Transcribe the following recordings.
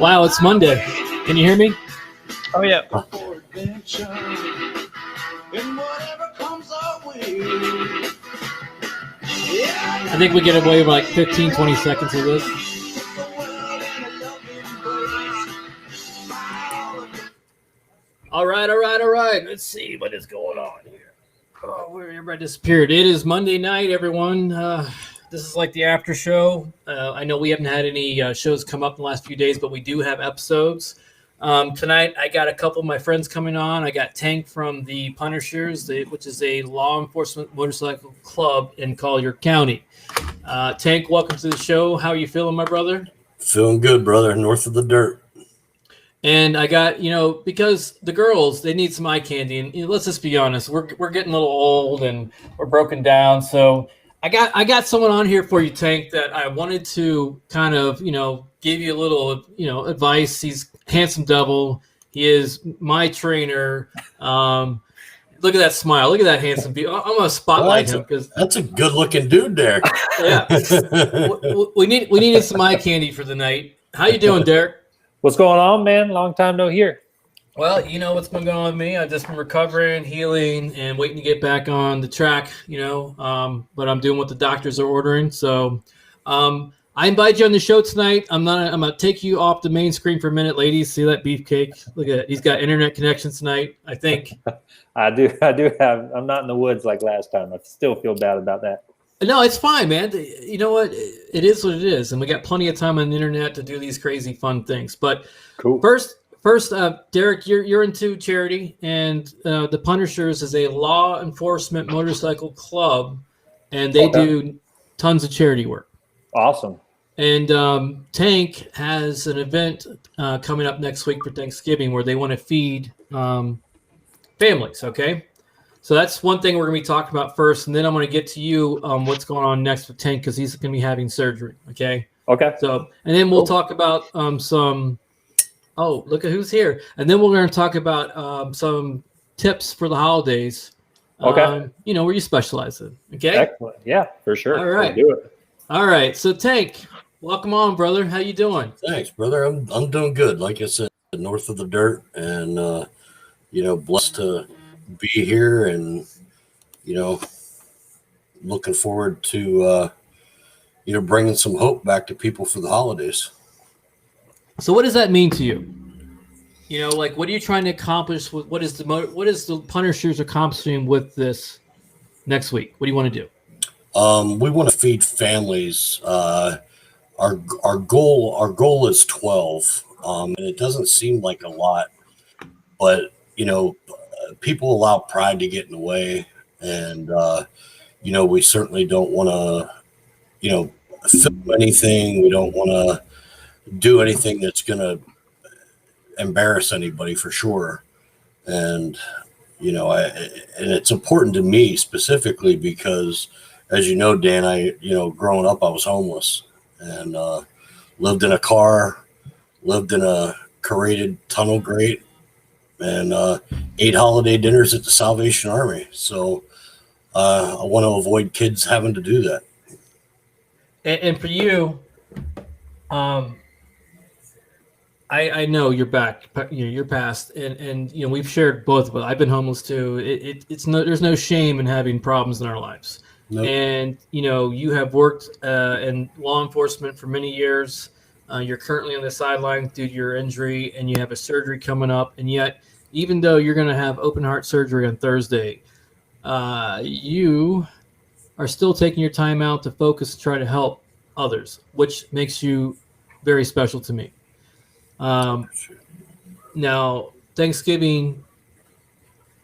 Wow, it's Monday. Can you hear me? Oh, yeah. I think we get away with like 15, 20 seconds of this. All right. Let's see what is going on here. Oh, where everybody disappeared. It is Monday night, everyone. This is like the after show. I know we haven't had any shows come up in the last few days, but we do have episodes. Tonight, I got a couple of my friends coming on. I got Tank from the Punishers, which is a law enforcement motorcycle club in Collier County. Tank, welcome to the show. How are you feeling, my brother? Feeling good, brother. North of the dirt. And I got, because the girls, they need some eye candy. And let's just be honest, we're getting a little old and we're broken down. So I got someone on here for you, Tank, that I wanted to kind of, give you a little, advice. He's handsome devil. He is my trainer. Look at that smile. Look at that handsome dude. I'm going to spotlight him because that's a good looking dude there. Yeah. we needed some eye candy for the night. How you doing, Derek? What's going on, man? Long time no hear. Well, you know what's been going on with me. I've just been recovering, healing, and waiting to get back on the track, but I'm doing what the doctors are ordering. So I invite you on the show tonight. I'm going to take you off the main screen for a minute, ladies. See that beefcake? Look at it. He's got internet connection tonight, I think. I do have. I'm not in the woods like last time. I still feel bad about that. No, it's fine, man. You know what? It is what it is. And we got plenty of time on the internet to do these crazy fun things. But cool. First, Derek, you're into charity, and the Punishers is a law enforcement motorcycle club, and they do tons of charity work. Awesome. And Tank has an event coming up next week for Thanksgiving where they want to feed families, okay? So that's one thing we're going to be talking about first, and then I'm going to get to you what's going on next with Tank because he's going to be having surgery, okay? Okay. So, and then we'll talk about some – oh, look at who's here. And then we're going to talk about some tips for the holidays, okay. Where you specialize in, okay? Excellent. Yeah, for sure. All right. Let's do it. All right. So, Tank, welcome on, brother. How you doing? Thanks, brother. I'm doing good. Like I said, north of the dirt and, blessed to be here and looking forward to bringing some hope back to people for the holidays. So what does that mean to you? What are you trying to accomplish? What is the Punishers accomplishing with this next week? What do you want to do? We want to feed families. Our goal is 12, and it doesn't seem like a lot, but people allow pride to get in the way, and we certainly don't want to film anything. We don't want to do anything that's going to embarrass anybody, for sure. And and it's important to me specifically because, as you know, Dan, I growing up I was homeless and lived in a car, lived in a curated tunnel grate, and ate holiday dinners at the Salvation Army. So I want to avoid kids having to do that. And for you, I know you're back, you're past, and we've shared both of us. I've been homeless too. There's no shame in having problems in our lives. Nope. And you have worked in law enforcement for many years. You're currently on the sideline due to your injury, and you have a surgery coming up. And yet, even though you're going to have open heart surgery on Thursday, you are still taking your time out to focus and try to help others, which makes you very special to me. Now, Thanksgiving,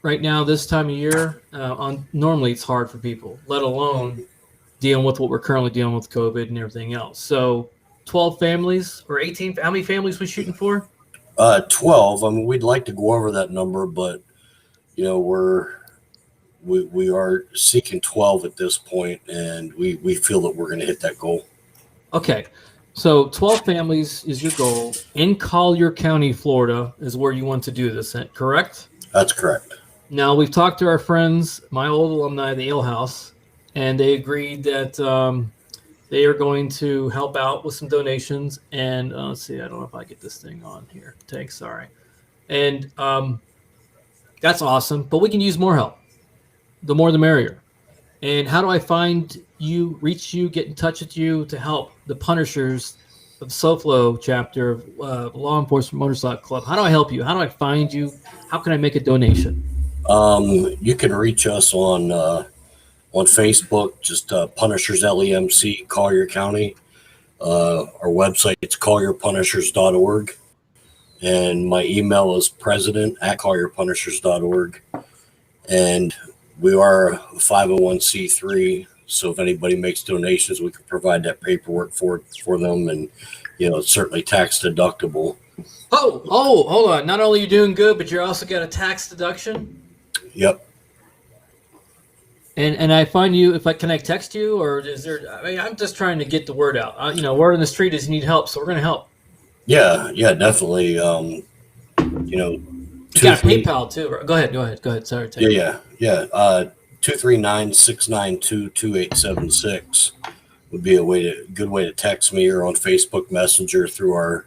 right now, this time of year, normally it's hard for people, let alone dealing with what we're currently dealing with, COVID and everything else. So 12 families or 18, how many families we shooting for? 12. I mean, we'd like to go over that number, but we are seeking 12 at this point, and we feel that we're going to hit that goal. Okay. So 12 families is your goal in Collier County, Florida, is where you want to do this, correct? That's correct. Now, we've talked to our friends, my old alumni, the Ale House, and they agreed that They are going to help out with some donations. And let's see, I don't know if I get this thing on here. Tank, sorry. And that's awesome. But we can use more help. The more the merrier. And how do I find you, reach you, get in touch with you to help the Punishers of SoFlo chapter of Law Enforcement Motorcycle Club? How do I help you? How do I find you? How can I make a donation? You can reach us on Facebook, just Punishers LEMC, Collier County. Our website is collierpunishers.org. And my email is president@collierpunishers.org. And we are a 501c3, so if anybody makes donations, we can provide that paperwork for them, and it's certainly tax deductible. Oh, hold on! Not only are you doing good, but you're also got a tax deduction. Yep. And I find you, can I text you, or is there? I mean, I'm just trying to get the word out. Word on the street is you need help, so we're going to help. Yeah, definitely. You got PayPal too. Go ahead. Sorry. Yeah. 239-692-2876 would be a good way to text me, or on Facebook Messenger through our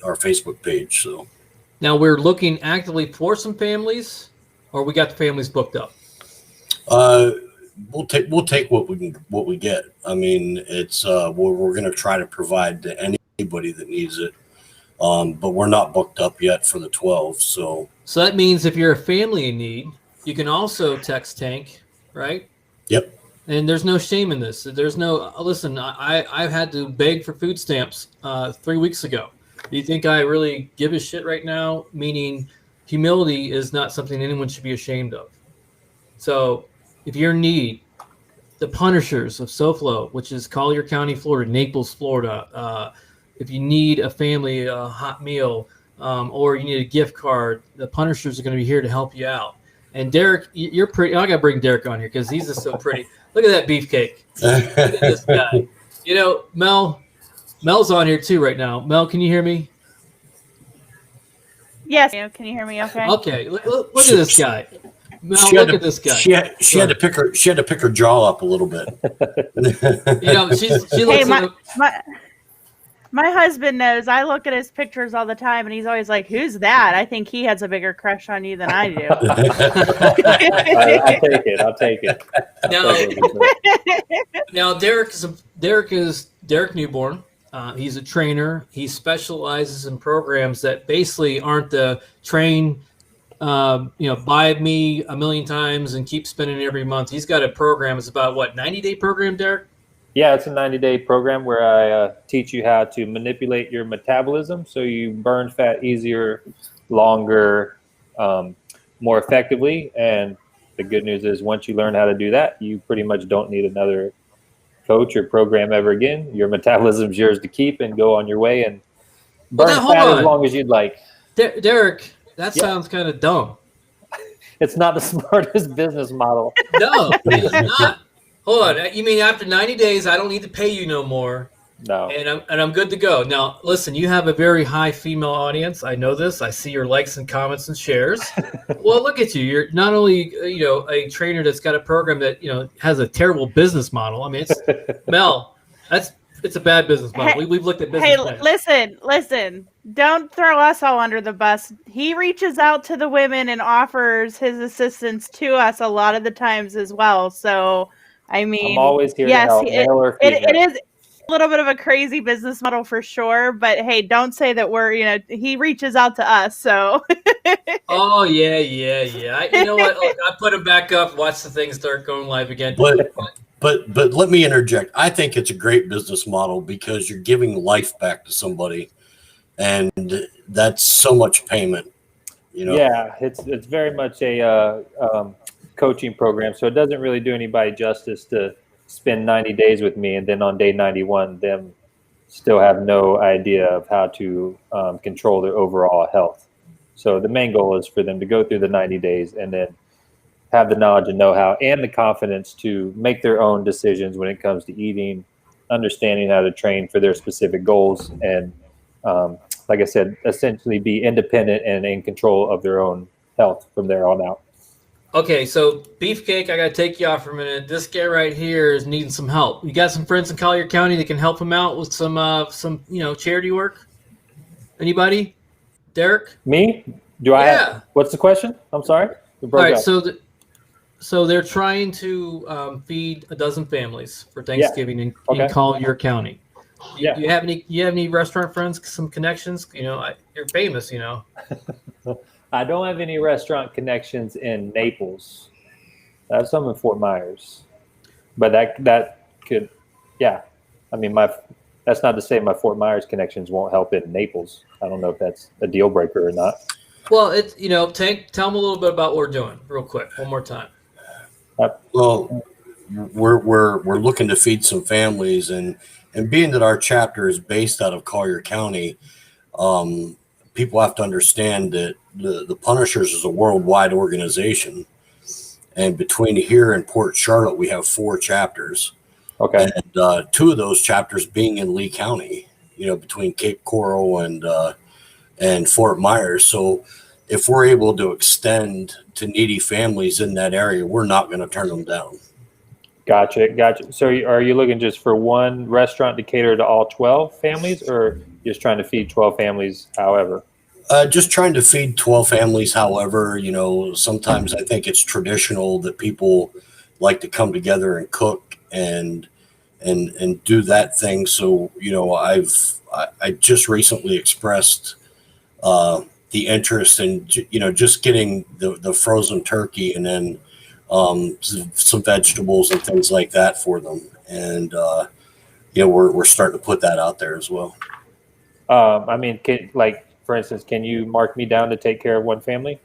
Facebook page. So now we're looking actively for some families, or we got the families booked up. We'll take what we get. I mean, it's we're going to try to provide to anybody that needs it. But we're not booked up yet for the 12. So that means if you're a family in need, you can also text Tank, right? Yep. And there's no shame in this. There's no, listen, I've had to beg for food stamps 3 weeks ago. Do you think I really give a shit right now? Meaning humility is not something anyone should be ashamed of. So if you're in need, the Punishers of SoFlo, which is Collier County, Florida, Naples, Florida, if you need a family, a hot meal, or you need a gift card, the Punishers are going to be here to help you out. And Derek, you're pretty. I got to bring Derek on here because he's just so pretty. Look at that beefcake. Look at this guy. Mel's on here too right now. Mel, can you hear me? Yes. Can you hear me? Okay. Okay. Look at this guy. Mel, look at this guy. She had to pick her jaw up a little bit. She looks. My husband knows. I look at his pictures all the time, and he's always like, "Who's that?" I think he has a bigger crush on you than I do. I'll take it. Now Derek is Derek Newborn. He's a trainer. He specializes in programs that basically aren't the train, buy me a million times and keep spending it every month. He's got a program. It's about 90-day program, Derek? Yeah, it's a 90-day program where I teach you how to manipulate your metabolism so you burn fat easier, longer, more effectively. And the good news is once you learn how to do that, you pretty much don't need another coach or program ever again. Your metabolism's yours to keep and go on your way and burn fat as long as you'd like. Derek, that sounds kind of dumb. It's not the smartest business model. No, it's not. Hold on. You mean after 90 days, I don't need to pay you no more? No. And I'm good to go. Now, listen, you have a very high female audience. I know this. I see your likes and comments and shares. Well, look at you. You're not only a trainer that's got a program that has a terrible business model. I mean, it's Mel. It's a bad business model. We've looked at business. Hey, listen. Don't throw us all under the bus. He reaches out to the women and offers his assistance to us a lot of the times as well. So. I mean, I'm always here to help, male or female. It is a little bit of a crazy business model for sure, but hey, don't say that he reaches out to us, so. Oh, yeah. You know what? Look, I put him back up, watch the things start going live again. But let me interject. I think it's a great business model because you're giving life back to somebody, and that's so much payment. Yeah, it's very much a coaching program, so it doesn't really do anybody justice to spend 90 days with me and then on day 91 them still have no idea of how to control their overall health. So the main goal is for them to go through the 90 days and then have the knowledge and know-how and the confidence to make their own decisions when it comes to eating, understanding how to train for their specific goals, and like I said, essentially be independent and in control of their own health from there on out. Okay, so Beefcake, I got to take you off for a minute. This guy right here is needing some help. You got some friends in Collier County that can help him out with some charity work? Anybody? Derek? Me? Do I have? Yeah. What's the question? I'm sorry. You All broke right, up. so they're trying to feed a dozen families for Thanksgiving in Collier County. You have any restaurant friends? Some connections? You're famous. I don't have any restaurant connections in Naples. I have some in Fort Myers, but that could, yeah. I mean, that's not to say my Fort Myers connections won't help in Naples. I don't know if that's a deal breaker or not. Well, it's Tank. Tell them a little bit about what we're doing, real quick, one more time. Well, we're looking to feed some families, and being that our chapter is based out of Collier County, people have to understand that the Punishers is a worldwide organization, and between here and Port Charlotte, we have 4 chapters. Okay. And 2 of those chapters being in Lee County, between Cape Coral and Fort Myers. So if we're able to extend to needy families in that area, we're not going to turn them down. Gotcha. So are you looking just for one restaurant to cater to all 12 families, or just trying to feed 12 families however? Just trying to feed 12 families however. Sometimes I think it's traditional that people like to come together and cook and do that thing. So, I just recently expressed the interest in, just getting the frozen turkey and then some vegetables and things like that for them. And, we're starting to put that out there as well. I mean, for instance, can you mark me down to take care of one family?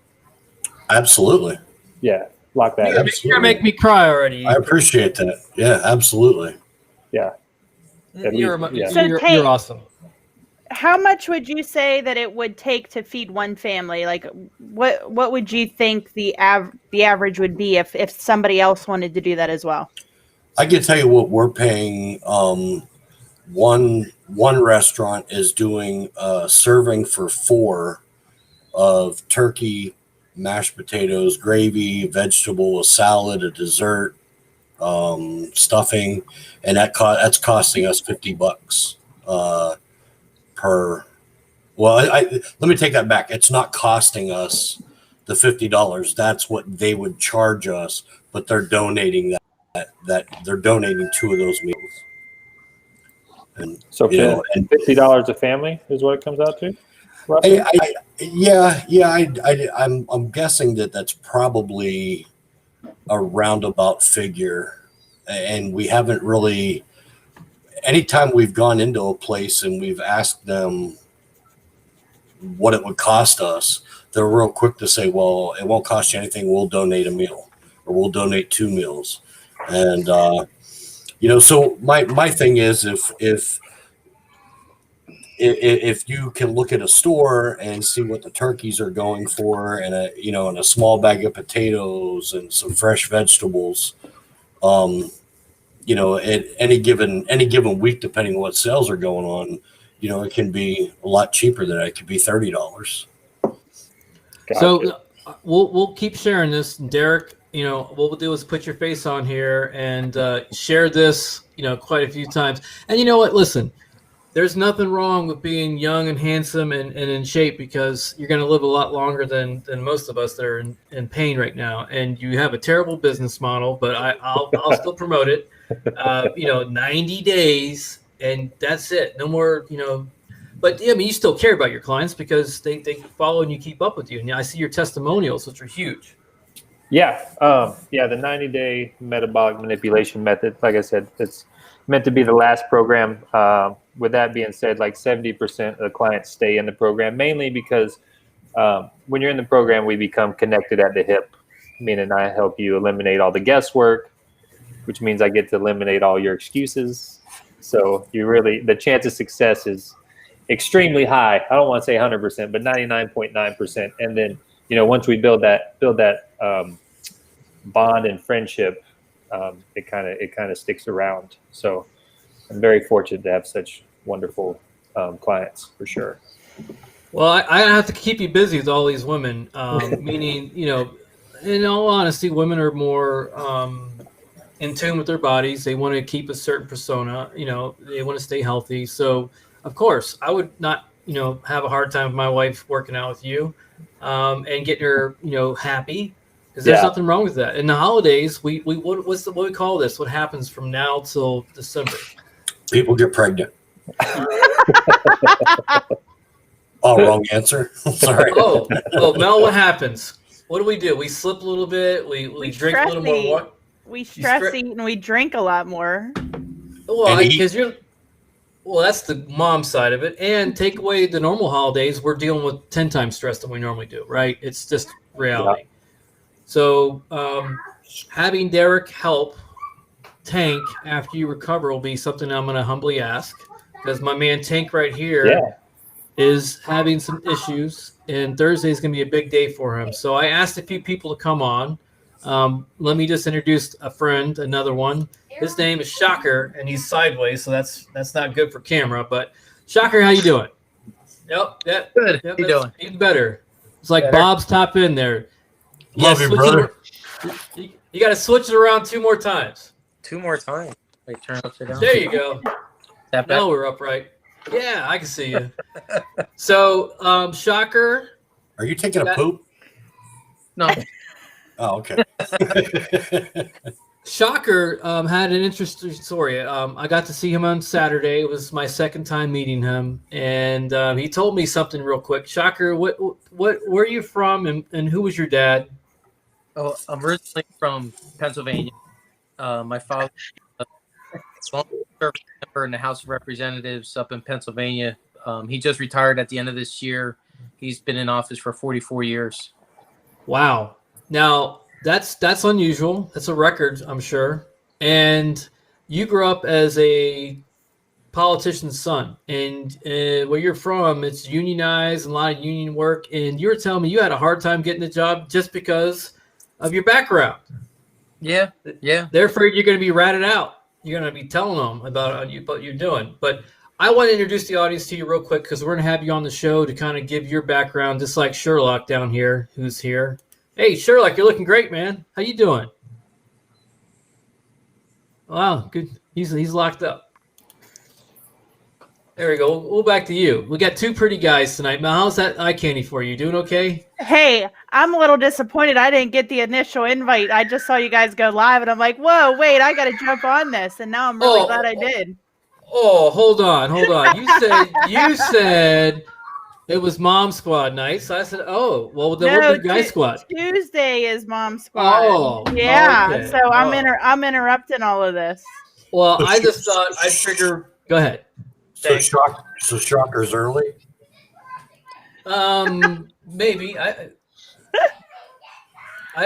Absolutely. Yeah. Lock that. You're going to make me cry already. I appreciate that. Yeah, absolutely. Yeah. You're awesome. How much would you say that it would take to feed one family? Like, what would you think the average would be if somebody else wanted to do that as well? I can tell you what we're paying. One restaurant is doing a serving for 4 of turkey, mashed potatoes, gravy, vegetable, a salad, a dessert, stuffing, and that's costing us $50 per. Well, let me take that back. It's not costing us the $50. That's what they would charge us, but they're donating that they're donating 2 of those meals. And so $50 a family is what it comes out to. I'm guessing that's probably a roundabout figure, and we haven't really. Anytime we've gone into a place and we've asked them what it would cost us, they're real quick to say, "Well, it won't cost you anything. We'll donate a meal, or we'll donate 2 meals." And so my thing is, if you can look at a store and see what the turkeys are going for, and a small bag of potatoes and some fresh vegetables, at any given week, depending on what sales are going on, it can be a lot cheaper than that. It could be $30. Gotcha. So we'll keep sharing this, Derek. What we'll do is put your face on here and share this, quite a few times. And you know what? Listen. There's nothing wrong with being young and handsome and in shape, because you're going to live a lot longer than most of us that are in pain right now. And you have a terrible business model, but I'll still promote it. 90 days and that's it. No more, But you still care about your clients because they follow and you keep up with you. And I see your testimonials, which are huge. Yeah. The 90-day metabolic manipulation method, like I said, it's meant to be the last program. With that being said, like 70% of the clients stay in the program, mainly because when you're in the program, we become connected at the hip, meaning I help you eliminate all the guesswork, which means I get to eliminate all your excuses. So the chance of success is extremely high. I don't want to say 100%, but 99.9%. And then, once we build that bond and friendship, it kind of sticks around. So I'm very fortunate to have such wonderful clients, for sure. Well, I have to keep you busy with all these women, meaning, in all honesty, women are more in tune with their bodies. They want to keep a certain persona. They want to stay healthy. So, of course, I would not, have a hard time with my wife working out with you, and getting her, happy, because there's nothing wrong with that. In the holidays, what we call this? What happens from now till December? People get pregnant. Oh, wrong answer. Sorry. Oh, Mel, what happens? What do? We slip a little bit. We drink a little more water. We stress eat and we drink a lot more. Well, because that's the mom side of it. And take away the normal holidays, we're dealing with 10 times stress than we normally do, right? It's just reality. Yeah. So having Derek help Tank after you recover will be something I'm going to humbly ask, because my man Tank right here is having some issues, and Thursday is going to be a big day for him. So I asked a few people to come on. Let me just introduce a friend, another one. His name is Shocker, and he's sideways, so that's not good for camera. But Shocker, how you doing? Good. How you doing? Even better. It's like Bob's top in there. Love you, brother. You got to switch it around 2 more times. 2 more times. Like turn upside down. There you go. Now we're upright. Yeah, I can see you. So, Shocker. Are you taking a poop? No. Oh, okay. Shocker had an interesting story. I got to see him on Saturday. It was my second time meeting him, and he told me something real quick. Shocker, where are you from, and who was your dad? Oh, I'm originally from Pennsylvania. My father was a member in the House of Representatives up in Pennsylvania. He just retired at the end of this year. He's been in office for 44 years. Wow. Now, that's unusual. That's a record, I'm sure. And you grew up as a politician's son. And where you're from, it's unionized and a lot of union work. And you were telling me you had a hard time getting the job just because of your background. Yeah. They're afraid you're going to be ratted out. You're going to be telling them about what you're doing. But I want to introduce the audience to you real quick, because we're going to have you on the show to kind of give your background, just like Sherlock down here, who's here. Hey, Sherlock, you're looking great, man. How you doing? Wow, good. He's locked up. There we go. We'll back to you. We got 2 pretty guys tonight. Mel, how's that eye candy for you? Doing okay? Hey, I'm a little disappointed I didn't get the initial invite. I just saw you guys go live, and I'm like, whoa, wait, I got to jump on this. And now I'm really glad I did. Oh, hold on. You said it was Mom Squad night. So I said, oh, well, then we'll do Guy Squad. Tuesday is Mom Squad. Oh, yeah. Okay. So I'm interrupting all of this. Well, I just thought I'd figure. Go ahead. So Shocker's early? Maybe. I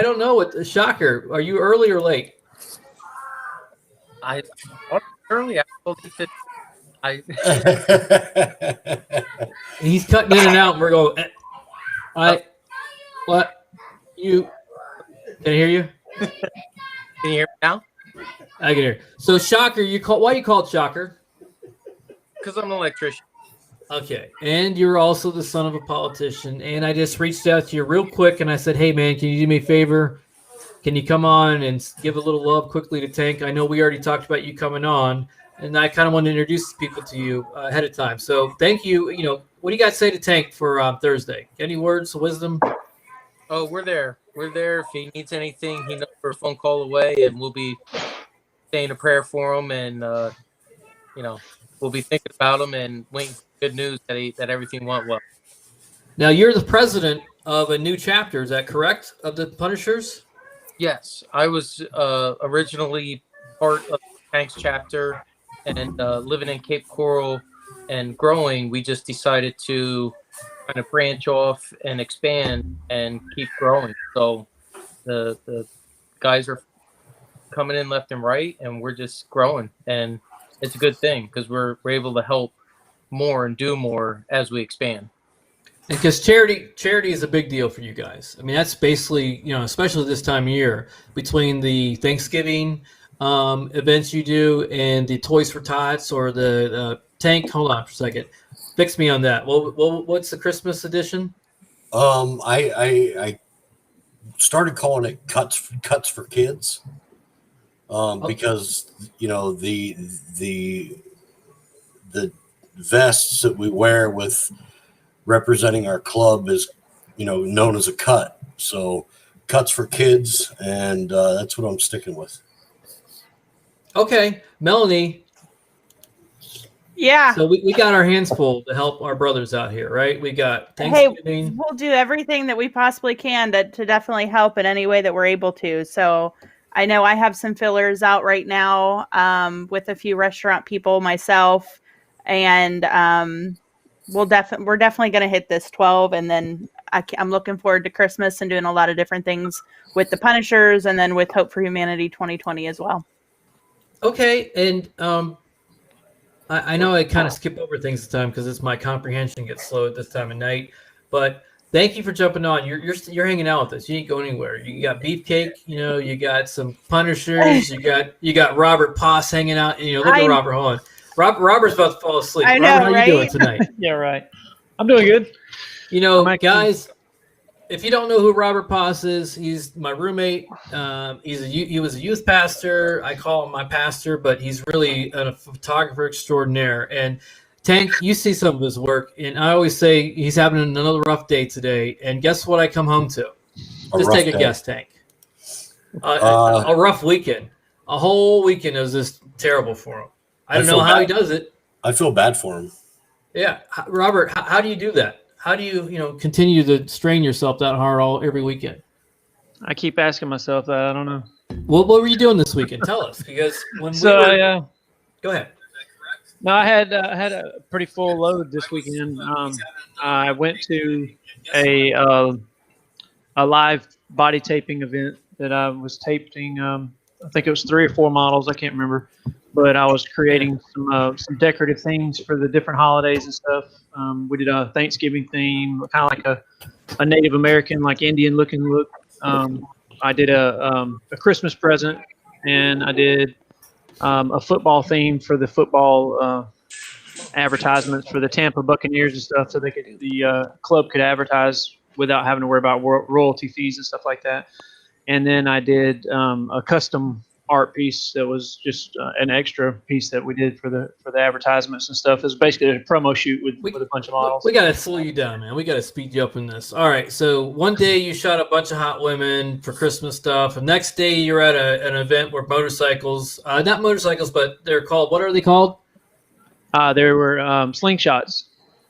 don't know what Shocker. Are you early or late? Early. He's cutting in and out, and we're going. What? You? Can I hear you? Can you hear me now? I can hear. So Shocker, why you called Shocker? Because I'm an electrician. Okay, and you're also the son of a politician. And I just reached out to you real quick, and I said, hey, man, can you do me a favor? Can you come on and give a little love quickly to Tank? I know we already talked about you coming on, and I kind of want to introduce people to you ahead of time. So thank you. What do you got to say to Tank for Thursday? Any words of wisdom? Oh, we're there. We're there. If he needs anything, he knows we're a phone call away, and we'll be saying a prayer for him, and we'll be thinking about him and waiting for good news that everything went well. Now, you're the president of a new chapter. Is that correct, of the Punishers? Yes. I was originally part of Tank's chapter, and living in Cape Coral and growing, we just decided to kind of branch off and expand and keep growing. So the guys are coming in left and right, and we're just growing. And it's a good thing, because we're able to help more and do more as we expand. And because charity is a big deal for you guys. I mean, that's basically, especially this time of year, between the Thanksgiving events you do and the Toys for Tots or the Tank. Hold on for a second. Fix me on that. Well, what's the Christmas edition? I started calling it cuts for kids, because the vests that we wear with representing our club is known as a cut. So cuts for kids, and that's what I'm sticking with. Okay, Melanie. Yeah. So we got our hands full to help our brothers out here, right? We got Thanksgiving. Hey, we'll do everything that we possibly can to definitely help in any way that we're able to. So I know I have some fillers out right now with a few restaurant people myself, and we're definitely going to hit this 12, and then I'm looking forward to Christmas and doing a lot of different things with the Punishers, and then with Hope for Humanity 2020 as well. Okay, and I know I kind of skip over things this time because it's my comprehension gets slow at this time of night. But thank you for jumping on. You're hanging out with us. You ain't going anywhere. You got Beefcake. You got some Punishers. You got Robert Poss hanging out. Look at Robert. Hold on. Robert's about to fall asleep. I know, Robert, how right? you doing tonight? Yeah, right. I'm doing good. Guys, if you don't know who Robert Poss is, he's my roommate. He was a youth pastor. I call him my pastor, but he's really a photographer extraordinaire. And Tank, you see some of his work, and I always say he's having another rough day today. And guess what I come home to? Just take a guess, Tank. A rough weekend. A whole weekend was just terrible for him. I don't know how he does it. I feel bad for him. Yeah, Robert, how do you do that? How do you continue to strain yourself that hard every weekend? I keep asking myself that. I don't know. Well, what were you doing this weekend? Tell us, because go ahead. No, I had a pretty full load this weekend. I went to a live body taping event that I was taping. I think it was 3 or 4 models. I can't remember, but I was creating some decorative things for the different holidays and stuff. We did a Thanksgiving theme, kind of like a Native American, like Indian looking look. I did a Christmas present, and I did a football theme for the football advertisements for the Tampa Buccaneers and stuff, so the club could advertise without having to worry about royalty fees and stuff like that. And then I did a custom art piece that was just an extra piece that we did for the advertisements and stuff. It was basically a promo shoot with a bunch of models. We got to slow you down, man. We got to speed you up in this. All right. So one day you shot a bunch of hot women for Christmas stuff. And next day you're at an event where motorcycles, not motorcycles, but they're called, what are they called? They were slingshots.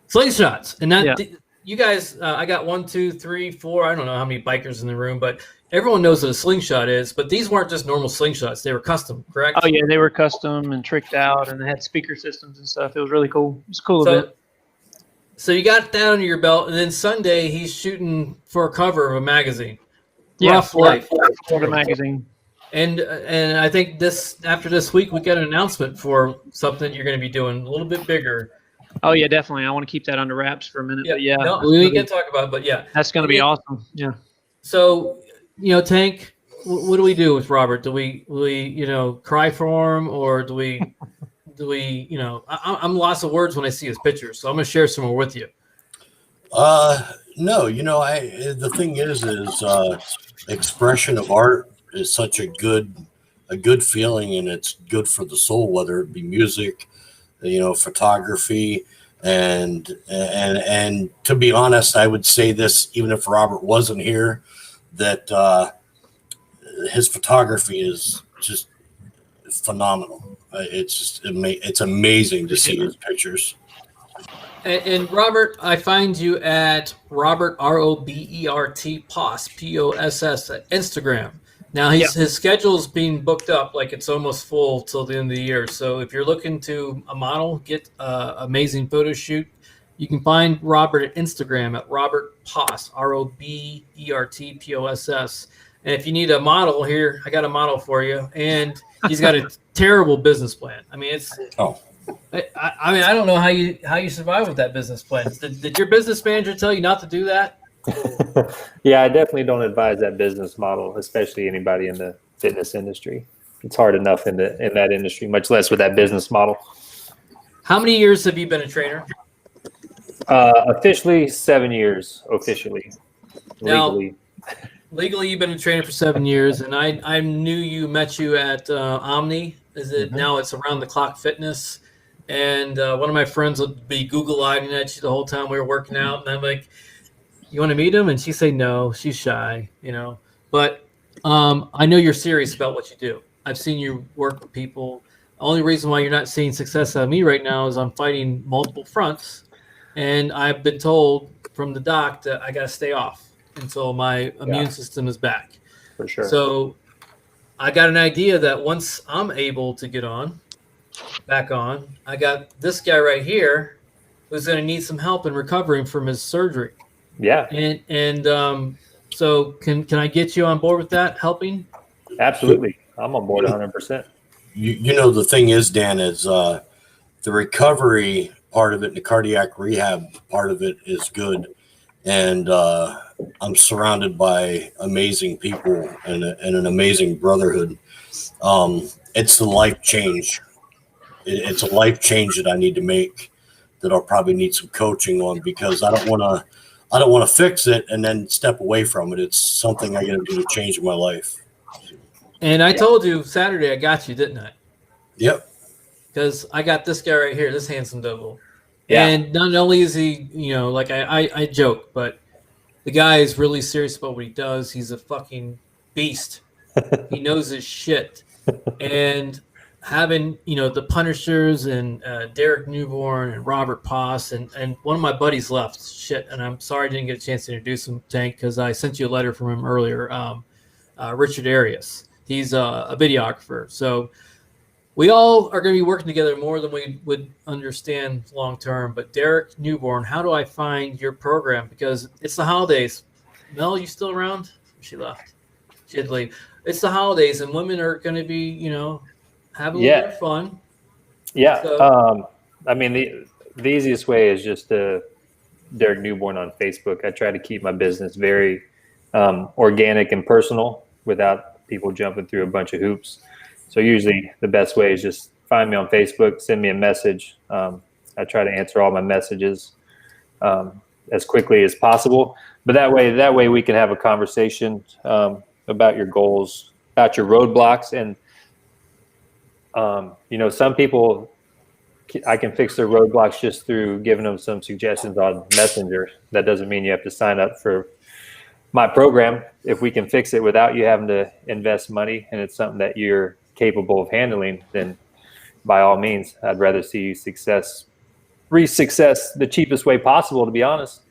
Slingshots. And that you guys, I got 1, 2, 3, 4. I don't know how many bikers in the room, but everyone knows what a slingshot is. But these weren't just normal slingshots; they were custom, correct? Oh yeah, they were custom and tricked out, and they had speaker systems and stuff. It was really cool. It was a cool event. So you got that under your belt, and then Sunday he's shooting for a cover of a magazine. Rough Life, Florida magazine. And I think after this week we got an announcement for something you're going to be doing a little bit bigger. Oh yeah, definitely. I want to keep that under wraps for a minute. But yeah, no, we can talk about it, but yeah, that's going to be awesome. Yeah. So Tank, what do we do with Robert? Do we cry for him, or do we I'm lost of words when I see his pictures, so I'm gonna share some more with you. No, the thing is expression of art is such a good feeling, and it's good for the soul, whether it be music, photography, and to be honest, I would say this even if Robert wasn't here, that his photography is just phenomenal. It's amazing to see his pictures. And Robert, I find you at Robert ROBERT Poss POSS at Instagram. Now his schedule's being booked up, like it's almost full till the end of the year. So if you're looking to a model, get an amazing photo shoot, you can find Robert at Instagram at Robert Poss, ROBERT POSS. And if you need a model here, I got a model for you. And he's got a terrible business plan. I mean, I don't know how you survive with that business plan. Did your business manager tell you not to do that? Yeah, I definitely don't advise that business model, especially anybody in the fitness industry. It's hard enough in that industry, much less with that business model. How many years have you been a trainer? Officially 7 years. Officially, legally. legally you've been a trainer for 7 years, and I met you at Omni. Is it now? It's Around the Clock Fitness, and one of my friends would be Google-eyeing at you the whole time we were working out, and I'm like, "You want to meet him?" And she say no, she's shy, But I know you're serious about what you do. I've seen you work with people. The only reason why you're not seeing success out of me right now is I'm fighting multiple fronts, and I've been told from the doc that I got to stay off until my immune system is back. For sure. So I got an idea that once I'm able to get back on, I got this guy right here who's going to need some help in recovering from his surgery. Yeah. And so can I get you on board with that, helping? Absolutely. I'm on board 100%. The thing is, Dan, is the recovery part of it, the cardiac rehab part of it is good. And I'm surrounded by amazing people and an amazing brotherhood. It's the life change. It's a life change that I need to make, that I'll probably need some coaching on, because I don't want to fix it and then step away from it. It's something I got to do to change my life. And I told you Saturday I got you, didn't I? Yep. Because I got this guy right here, this handsome devil. Yeah. And not only is he, like I joke, but the guy is really serious about what he does. He's a fucking beast. He knows his shit. And having, the Punishers and Derek Newborn and Robert Poss and one of my buddies left. Shit, and I'm sorry I didn't get a chance to introduce him, Tank, because I sent you a letter from him earlier. Richard Arias. He's a videographer. So we all are going to be working together more than we would understand long term. But Derek Newborn, how do I find your program? Because it's the holidays. Mel, you still around? She left. She had to leave. It's the holidays, and women are going to be, having a little bit of fun. Yeah. So, the easiest way is just Derek Newborn on Facebook. I try to keep my business very organic and personal without people jumping through a bunch of hoops. So usually the best way is just find me on Facebook, send me a message. I try to answer all my messages as quickly as possible. But that way we can have a conversation about your goals, about your roadblocks. And, some people, I can fix their roadblocks just through giving them some suggestions on Messenger. That doesn't mean you have to sign up for my program. If we can fix it without you having to invest money, and it's something that you're capable of handling, then by all means, I'd rather see you reach success the cheapest way possible, to be honest.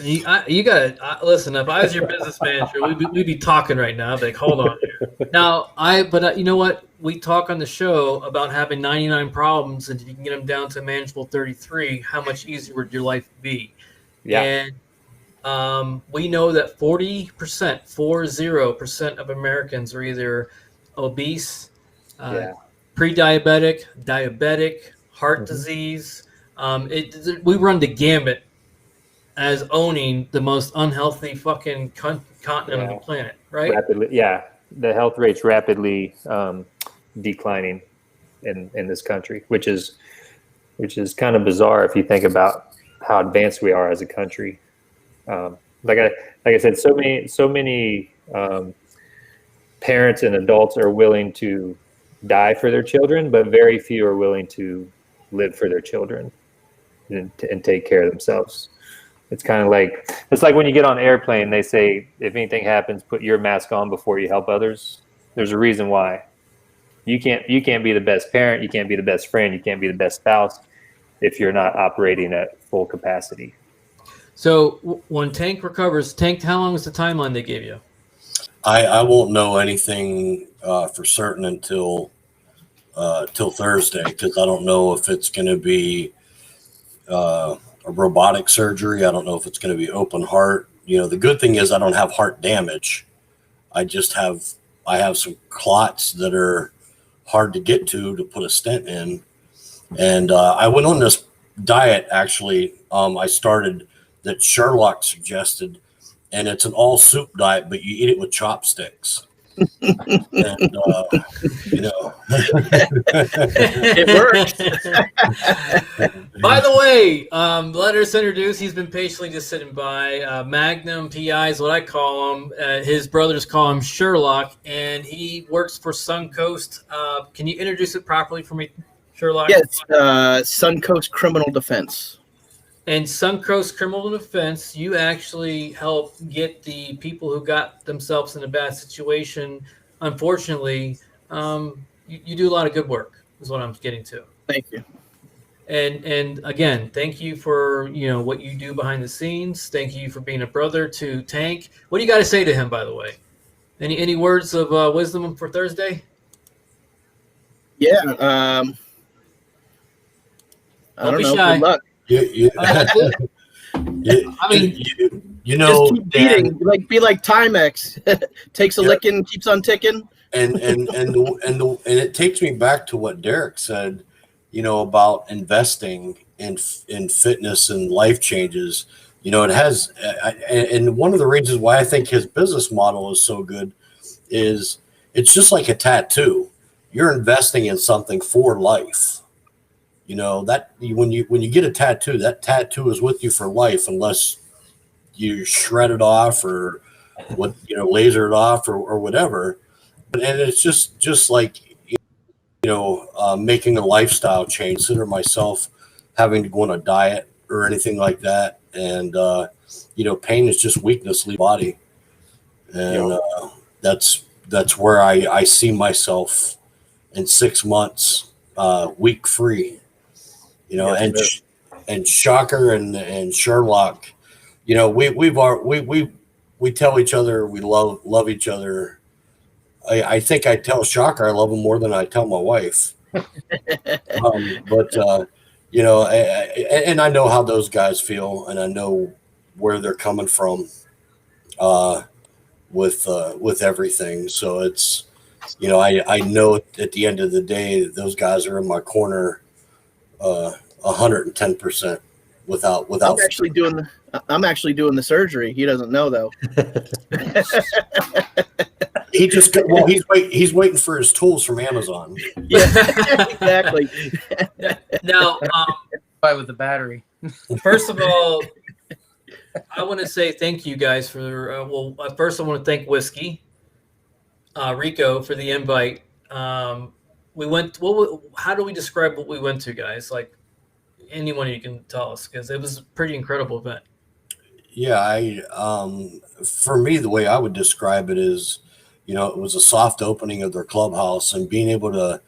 you got to listen. If I was your business manager, we'd be talking right now. I'd be like, hold on here. Now, you know what? We talk on the show about having 99 problems, and if you can get them down to a manageable 33, how much easier would your life be? Yeah. And we know that 40% of Americans are either obese, pre-diabetic, diabetic, heart disease. We run the gamut as owning the most unhealthy fucking continent on the planet, right? Rapidly, the health rate's rapidly declining in this country, which is kind of bizarre if you think about how advanced we are as a country. Like I said, so many parents and adults are willing to die for their children, but very few are willing to live for their children and take care of themselves. It's like when you get on an airplane, they say, if anything happens, put your mask on before you help others. There's a reason why. You can't be the best parent, you can't be the best friend, you can't be the best spouse if you're not operating at full capacity. So when Tank recovers, Tank, how long is the timeline they gave you? I won't know anything for certain until Thursday, because I don't know if it's going to be a robotic surgery. I don't know if it's going to be open heart. The good thing is I don't have heart damage. I have some clots that are hard to get to put a stent in. And I went on this diet, actually. I started that Sherlock suggested, and it's an all soup diet, but you eat it with chopsticks. And It works. By the way, let us introduce. He's been patiently just sitting by. Magnum PI is what I call him. His brothers call him Sherlock, and he works for Suncoast. Can you introduce it properly for me, Sherlock? Yes, Suncoast Criminal Defense. And Suncoast Criminal Defense, you actually help get the people who got themselves in a bad situation. Unfortunately, you do a lot of good work, is what I'm getting to. Thank you. And again, thank you for what you do behind the scenes. Thank you for being a brother to Tank. What do you got to say to him, by the way? Any words of wisdom for Thursday? Yeah. I don't know. Shy. Good luck. Just keep beating. Be like Timex. Takes a licking, keeps on ticking. And it takes me back to what Derek said, about investing in fitness and life changes. It has, and one of the reasons why I think his business model is so good is it's just like a tattoo. You're investing in something for life. That when you get a tattoo, that tattoo is with you for life, unless you shred it off or laser it off or whatever. And it's just like making a lifestyle change. Consider myself having to go on a diet or anything like that, and pain is just weakness leave the body, and that's where I see myself in 6 months, week free. And Shocker and Sherlock, we tell each other we love each other. I think I tell Shocker I love him more than I tell my wife. But and I know how those guys feel, and I know where they're coming from with everything. So it's I know at the end of the day those guys are in my corner 110% without I'm actually doing the surgery. He doesn't know though. He's waiting for his tools from Amazon. Yeah, exactly. Now, with the battery. First of all, I want to say thank you guys for first I want to thank Whiskey Rico for the invite. We went. How do we describe what we went to, guys? Like anyone you can tell us, because it was a pretty incredible event. Yeah, for me, the way I would describe it is, it was a soft opening of their clubhouse, and being able to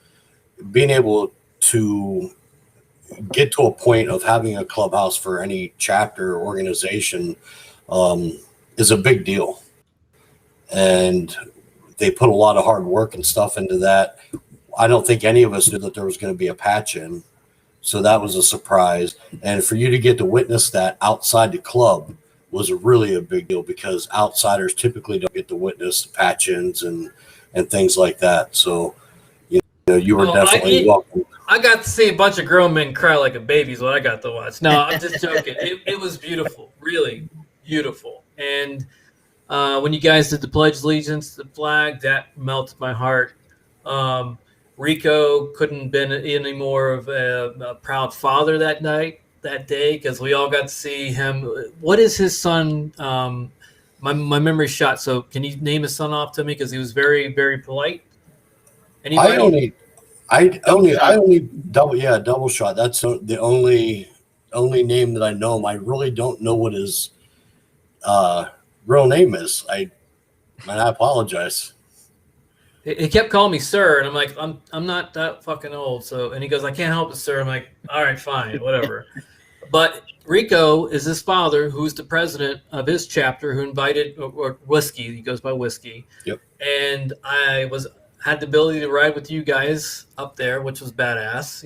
get to a point of having a clubhouse for any chapter or organization is a big deal. And they put a lot of hard work and stuff into that. I don't think any of us knew that there was going to be a patch in. So that was a surprise. And for you to get to witness that outside the club was really a big deal, because outsiders typically don't get to witness the patch-ins and things like that. So, you were definitely welcome. I got to see a bunch of grown men cry like a baby is what I got to watch. No, I'm just joking. It was beautiful, really beautiful. And when you guys did the Pledge of Allegiance to the flag, that melted my heart. Rico couldn't have been any more of a proud father that day, because we all got to see him. What is his son? My memory's shot. So can you name his son off to me? Because he was very, very polite. Anybody? I only double shot. That's the only name that I know him. I really don't know what his real name is. I apologize. He kept calling me sir, and I'm like, I'm not that fucking old. So, and he goes, I can't help it, sir. I'm like, all right, fine, whatever. But Rico is his father, who's the president of his chapter, who invited or Whiskey. He goes by Whiskey. Yep. And I had the ability to ride with you guys up there, which was badass.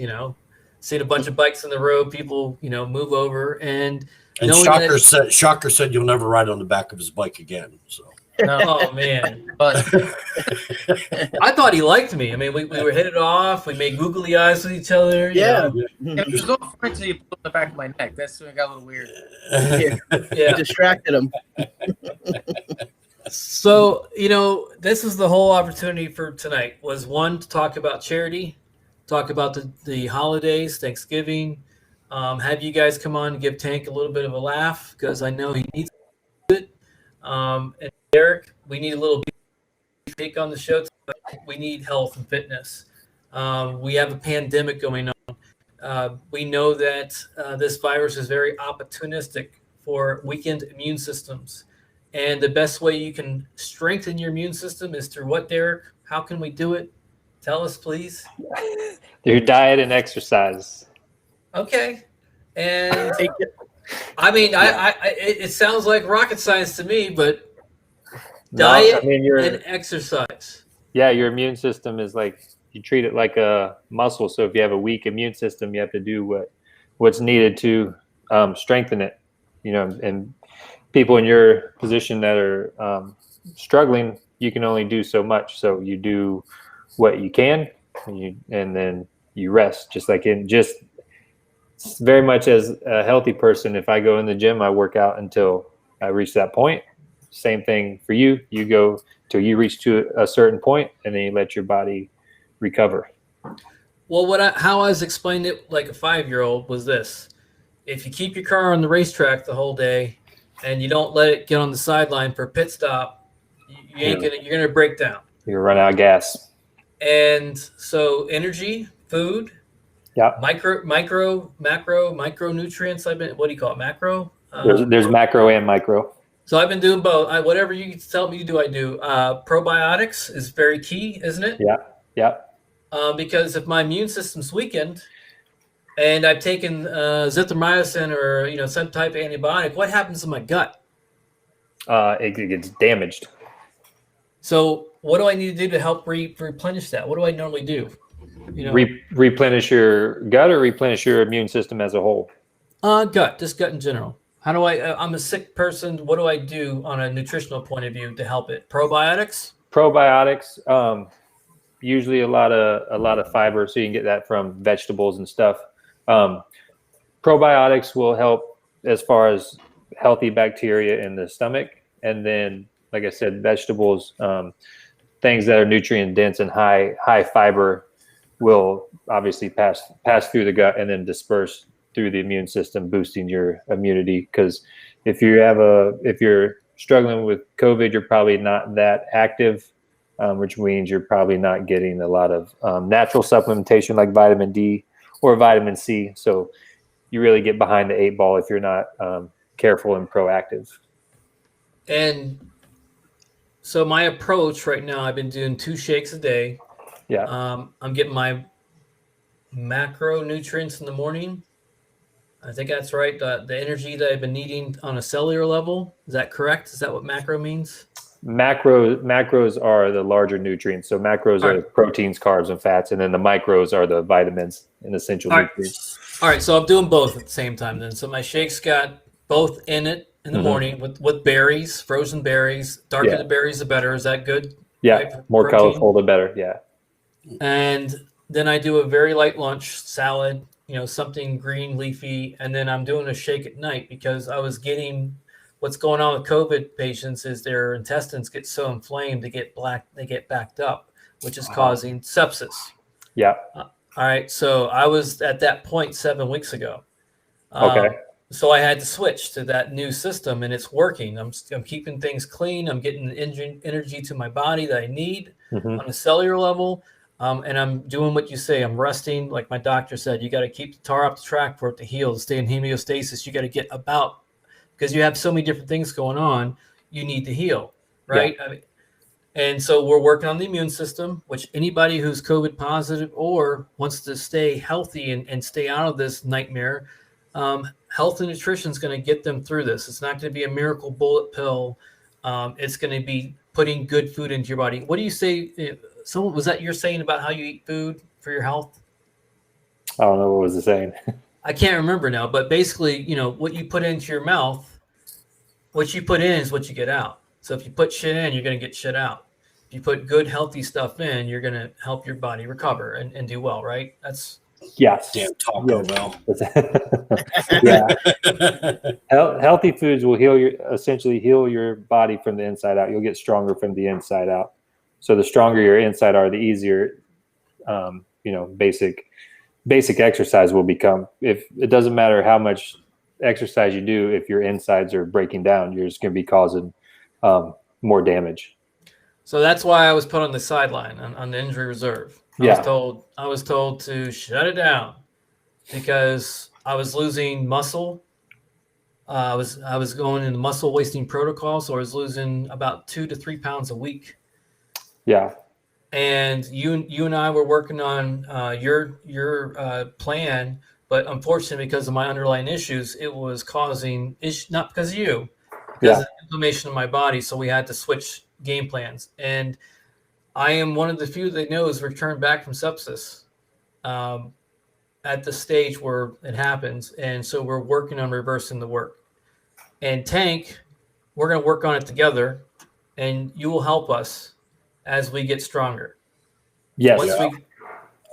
Seeing a bunch of bikes in the road, people, move over, and Shocker said you'll never ride on the back of his bike again. So. No. Oh man! But I thought he liked me. I mean, we were hit it off. We made googly eyes with each other. Yeah. it was all fine until you put the back of my neck. That's when it got a little weird. Yeah. You distracted him. So, this is the whole opportunity for tonight was one to talk about charity, talk about the holidays, Thanksgiving, have you guys come on and give Tank a little bit of a laugh because I know he needs it. And Derek, we need a little take on the show tonight. We need health and fitness. We have a pandemic going on. We know that this virus is very opportunistic for weakened immune systems. And the best way you can strengthen your immune system is through what, Derek? How can we do it? Tell us, please. Your diet and exercise. Okay. And I mean, it sounds like rocket science to me, but diet and exercise. Yeah, your immune system is like, you treat it like a muscle. So if you have a weak immune system, you have to do what's needed to strengthen it. And people in your position that are struggling, you can only do so much. So you do what you can, and then you rest. Just very much as a healthy person. If I go in the gym, I work out until I reach that point. Same thing for you. You go till you reach to a certain point, and then you let your body recover. Well, how I was explained it like a 5-year-old was this: if you keep your car on the racetrack the whole day, and you don't let it get on the sideline for a pit stop, you're gonna break down. You're gonna run out of gas. And so energy, food, macro micronutrients. What do you call it? Macro. There's macro and micro. So I've been doing both. Whatever you tell me to do, I do. Probiotics is very key, isn't it? Yeah. Because if my immune system's weakened, and I've taken zithromycin or some type of antibiotic, what happens to my gut? It gets damaged. So what do I need to do to help replenish that? What do I normally do? Replenish your gut or replenish your immune system as a whole? Gut in general. How do I'm a sick person. What do I do on a nutritional point of view to help it? Probiotics, usually a lot of fiber, so you can get that from vegetables and stuff. Probiotics will help as far as healthy bacteria in the stomach, and then, like I said, vegetables, things that are nutrient dense and high fiber will obviously pass through the gut and then disperse through the immune system, boosting your immunity. Because if you're struggling with COVID, you're probably not that active, which means you're probably not getting a lot of natural supplementation like vitamin D or vitamin C. So you really get behind the 8 ball if you're not careful and proactive. And so my approach right now, I've been doing 2 shakes a day. Yeah. I'm getting my macronutrients in the morning. I think that's right. The energy that I've been needing on a cellular level. Is that correct? Is that what macro means? Macros are the larger nutrients. So macros are the proteins, carbs, and fats, and then the micros are the vitamins and essential nutrients. All right, so I'm doing both at the same time then. So my shake's got both in it in the morning with berries, frozen berries. Darker the berries, the better. Is that good? Yeah, right? More colorful, the better. Yeah. And then I do a very light lunch, salad, something green, leafy, and then I'm doing a shake at night because I was getting what's going on with COVID patients is their intestines get so inflamed they get backed up, which is causing sepsis. Yeah. All right. So I was at that point 7 weeks ago. Okay. So I had to switch to that new system, and it's working. I'm keeping things clean. I'm getting the energy to my body that I need on a cellular level. And I'm doing what you say. I'm resting. Like my doctor said, you got to keep the tar off the track for it to heal, to stay in homeostasis. You got to get about, because you have so many different things going on, you need to heal, right? Yeah. And so we're working on the immune system, which anybody who's COVID positive or wants to stay healthy and stay out of this nightmare, health and nutrition is going to get them through this. It's not going to be a miracle bullet pill. It's going to be putting good food into your body. What do you say? Was that you're saying about how you eat food for your health? I don't know. What was it saying? I can't remember now, but basically, what you put into your mouth, what you put in is what you get out. So if you put shit in, you're going to get shit out. If you put good, healthy stuff in, you're going to help your body recover and do well, right? Yes. Damn Taco Bell. Yeah. Healthy foods will essentially heal your body from the inside out. You'll get stronger from the inside out. So the stronger your inside are, the easier, basic exercise will become. If it doesn't matter how much exercise you do, if your insides are breaking down, you're just going to be causing more damage. So that's why I was put on the sideline on the injury reserve. I was told to shut it down because I was losing muscle. I was going into muscle wasting protocol, so I was losing about 2 to 3 pounds a week. Yeah. And you and I were working on your plan, but unfortunately, because of my underlying issues, it was causing not because of you, because of inflammation in my body. So we had to switch game plans. And I am one of the few that knows returned back from sepsis at the stage where it happens. And so we're working on reversing the work. And Tank, we're going to work on it together, and you will help us as we get stronger. Yes.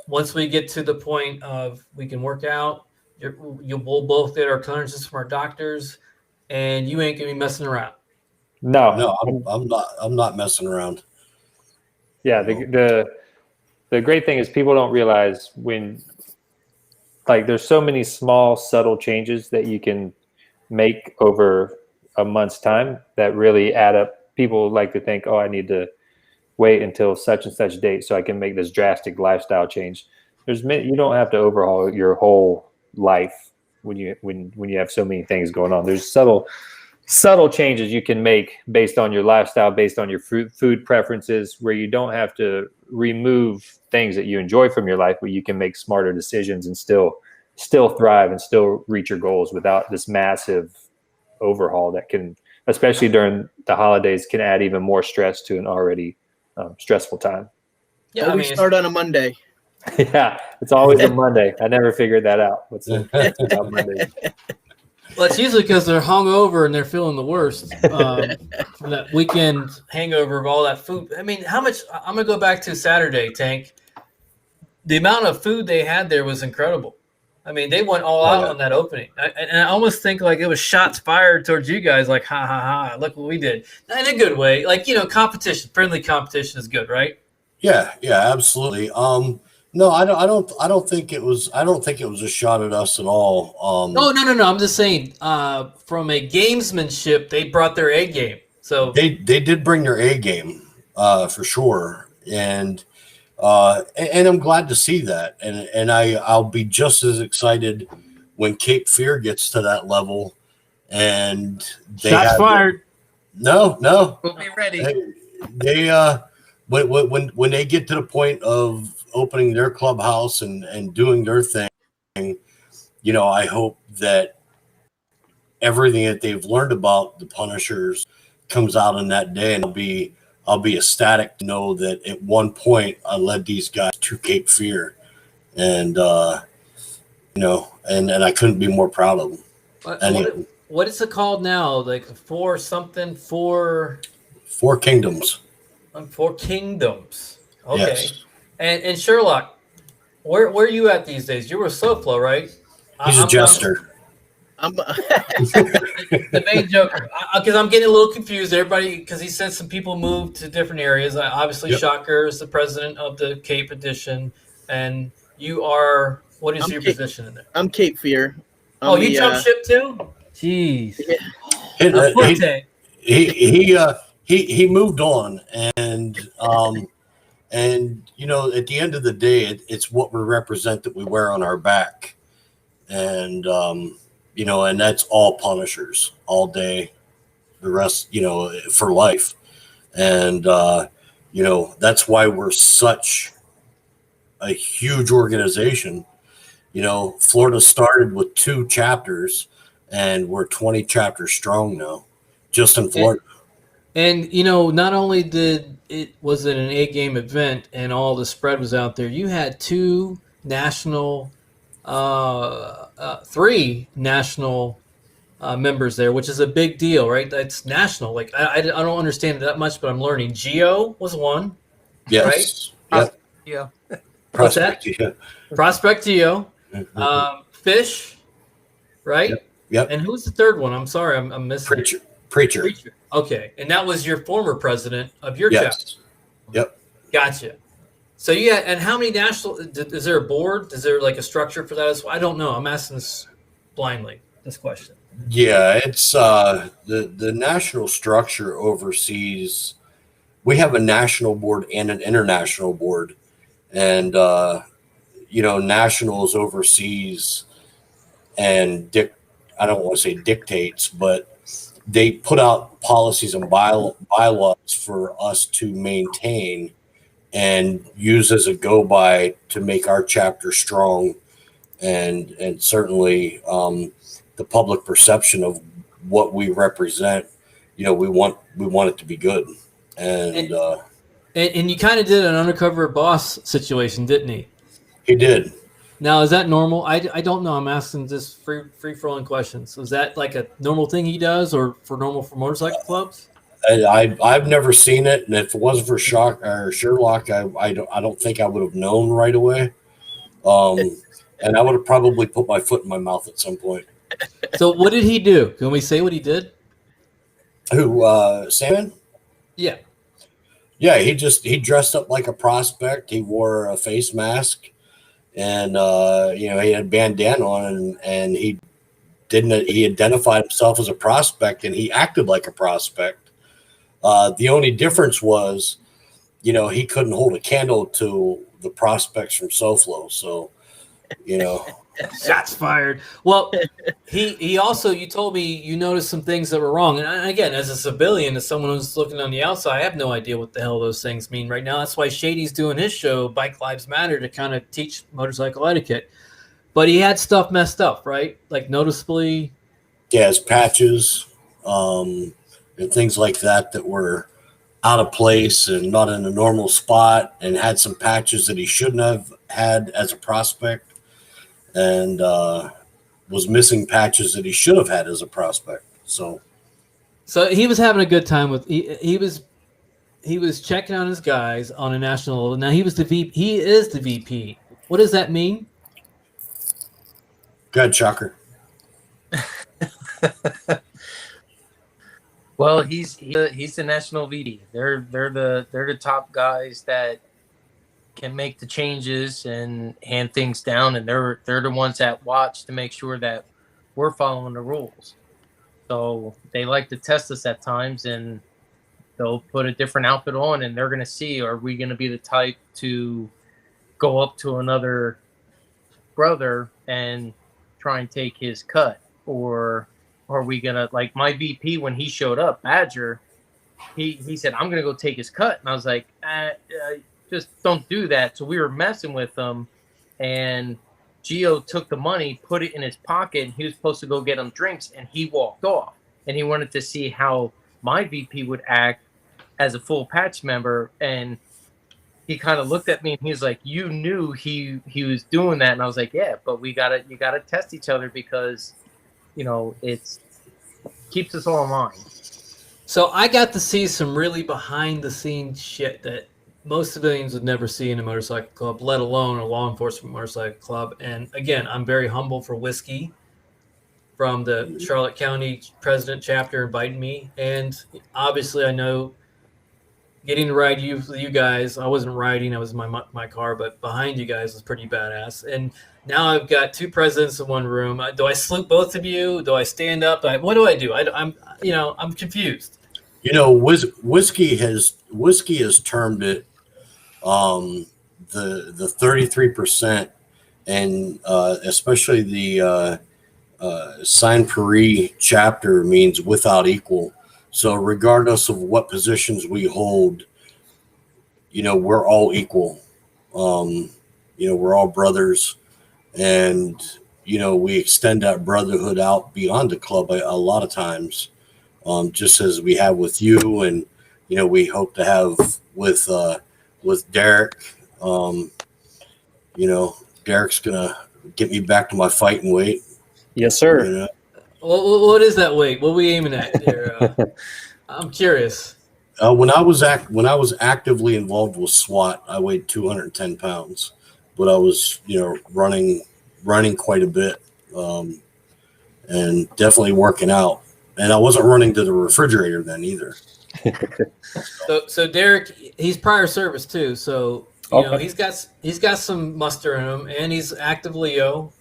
Once we get to the point of we can work out, we'll both get our clearances from our doctors, and you ain't gonna be messing around. No, I'm not messing around. Yeah, the great thing is people don't realize when, like, there's so many small, subtle changes that you can make over a month's time that really add up. People like to think, oh, I need to wait until such and such date so I can make this drastic lifestyle change. You don't have to overhaul your whole life when you have so many things going on. There's subtle changes you can make based on your lifestyle, based on your food preferences, where you don't have to remove things that you enjoy from your life, but you can make smarter decisions and still thrive and still reach your goals without this massive overhaul that can, especially during the holidays, can add even more stress to an already stressful time. Yeah, we start on a Monday. Yeah, it's always a Monday. I never figured that out. What's about Monday? Well, it's usually because they're hungover and they're feeling the worst from that weekend hangover of all that food. I mean, how much? I'm gonna go back to Saturday, Tank. The amount of food they had there was incredible. I mean, they went all out on that opening, and I almost think like it was shots fired towards you guys, like ha ha ha! Look what we did, in a good way. Like, competition, friendly competition is good, right? Yeah, absolutely. No, I don't think it was a shot at us at all. No. I'm just saying, from a gamesmanship, they brought their A game. So they did bring their A game, for sure, and I'm glad to see that. And I'll be just as excited when Cape Fear gets to that level. And shots fired. No, We'll be ready. They when they get to the point of opening their clubhouse and doing their thing, I hope that everything that they've learned about the Punishers comes out in that day, and I'll be ecstatic to know that at one point I led these guys to Cape Fear, and and I couldn't be more proud of them. What is it called now? Like Four Kingdoms. 4 Kingdoms. Okay. Yes. And Sherlock, where are you at these days? You were SoFlo, right? He's a jester. I'm the main joker, because I'm getting a little confused. Everybody, because he said some people moved to different areas. Obviously, Shocker is the president of the Cape Edition, and you are. What is your position in there? I'm Cape Fear. You jump ship too? Jeez. He moved on, and at the end of the day, it's what we represent that we wear on our back, and and that's all Punishers all day, the rest, for life. And, that's why we're such a huge organization. Florida started with 2 chapters, and we're 20 chapters strong now, just in Florida. And not only was it an A game event and all the spread was out there, you had 2 national 3 national members there, which is a big deal, right? That's national. Like I don't understand it that much, but I'm learning. Geo was one, yes, right? Yeah. What's that? Prospectio. Prospectio. Fish, right? Yep. And who's the third one? I'm sorry, I'm missing. Preacher. Okay, and that was your former president of your Yes. chapter. Yep. Gotcha. So and how many national? Is there a board? Is there like a structure for that as well? I don't know. I'm asking this blindly. This question. Yeah, it's the national structure oversees. We have a national board and an international board, and nationals oversees and I don't want to say dictates, but they put out policies and bylaws for us to maintain and use as a go by to make our chapter strong, and certainly the public perception of what we represent. We want it to be good, and you kind of did an undercover boss situation, didn't he? he did. Now, is that normal? I don't know. I'm asking just free-flowing questions. Is that like a normal thing he does, or for motorcycle clubs? I've never seen it, and if it wasn't for Sherlock, I don't think I would have known right away. And I would have probably put my foot in my mouth at some point. So, what did he do? Can we say what he did? Who, Salmon? Yeah. Yeah, he dressed up like a prospect. He wore a face mask, and he had a bandana on, and he identified himself as a prospect, and he acted like a prospect. The only difference was, he couldn't hold a candle to the prospects from SoFlo. So, shots fired. Well, he also, you told me you noticed some things that were wrong. And again, as a civilian, as someone who's looking on the outside, I have no idea what the hell those things mean right now. That's why Shady's doing his show, Bike Lives Matter, to kind of teach motorcycle etiquette. But he had stuff messed up, right? Like noticeably. Yeah, his patches and things like that were out of place and not in a normal spot, and had some patches that he shouldn't have had as a prospect, and was missing patches that he should have had as a prospect. So he was having a good time with he was checking on his guys on a national level. Now he is the VP. What does that mean? Good, Chucker. Well, he's the national VD. They're the top guys that can make the changes and hand things down, and they're the ones that watch to make sure that we're following the rules. So they like to test us at times, and they'll put a different outfit on, and they're going to see, are we going to be the type to go up to another brother and try and take his cut, or are we going to, like my VP, when he showed up, Badger, he said, I'm going to go take his cut. And I was like, just don't do that. So we were messing with him, and Gio took the money, put it in his pocket, and he was supposed to go get him drinks, and he walked off. And he wanted to see how my VP would act as a full patch member, and he kind of looked at me and he was like, you knew he was doing that. And I was like, yeah, but you gotta test each other, because it's keeps us all in line. So I got to see some really behind the scenes shit that most civilians would never see in a motorcycle club, let alone a law enforcement motorcycle club. And again, I'm very humble for Whiskey from the Charlotte County President chapter inviting me. And obviously I know getting to ride you guys, I wasn't riding, I was in my car, but behind you guys was pretty badass. And now I've got two presidents in one room. Do I salute both of you? Do I stand up? What do I do? I'm confused. Whiskey has termed it the 33%, and especially the Saint Paris chapter means without equal. So regardless of what positions we hold, we're all equal. We're all brothers, and we extend that brotherhood out beyond the club a lot of times, just as we have with you, and we hope to have with Derek. Derek's gonna get me back to my fighting weight. Yes, sir. What is that weight? What are we aiming at here? I'm curious. When I was actively involved with SWAT, I weighed 210 pounds, but I was, running quite a bit, and definitely working out. And I wasn't running to the refrigerator then either. So Derek, he's prior service too. So he's got some muster in him, and he's active Leo.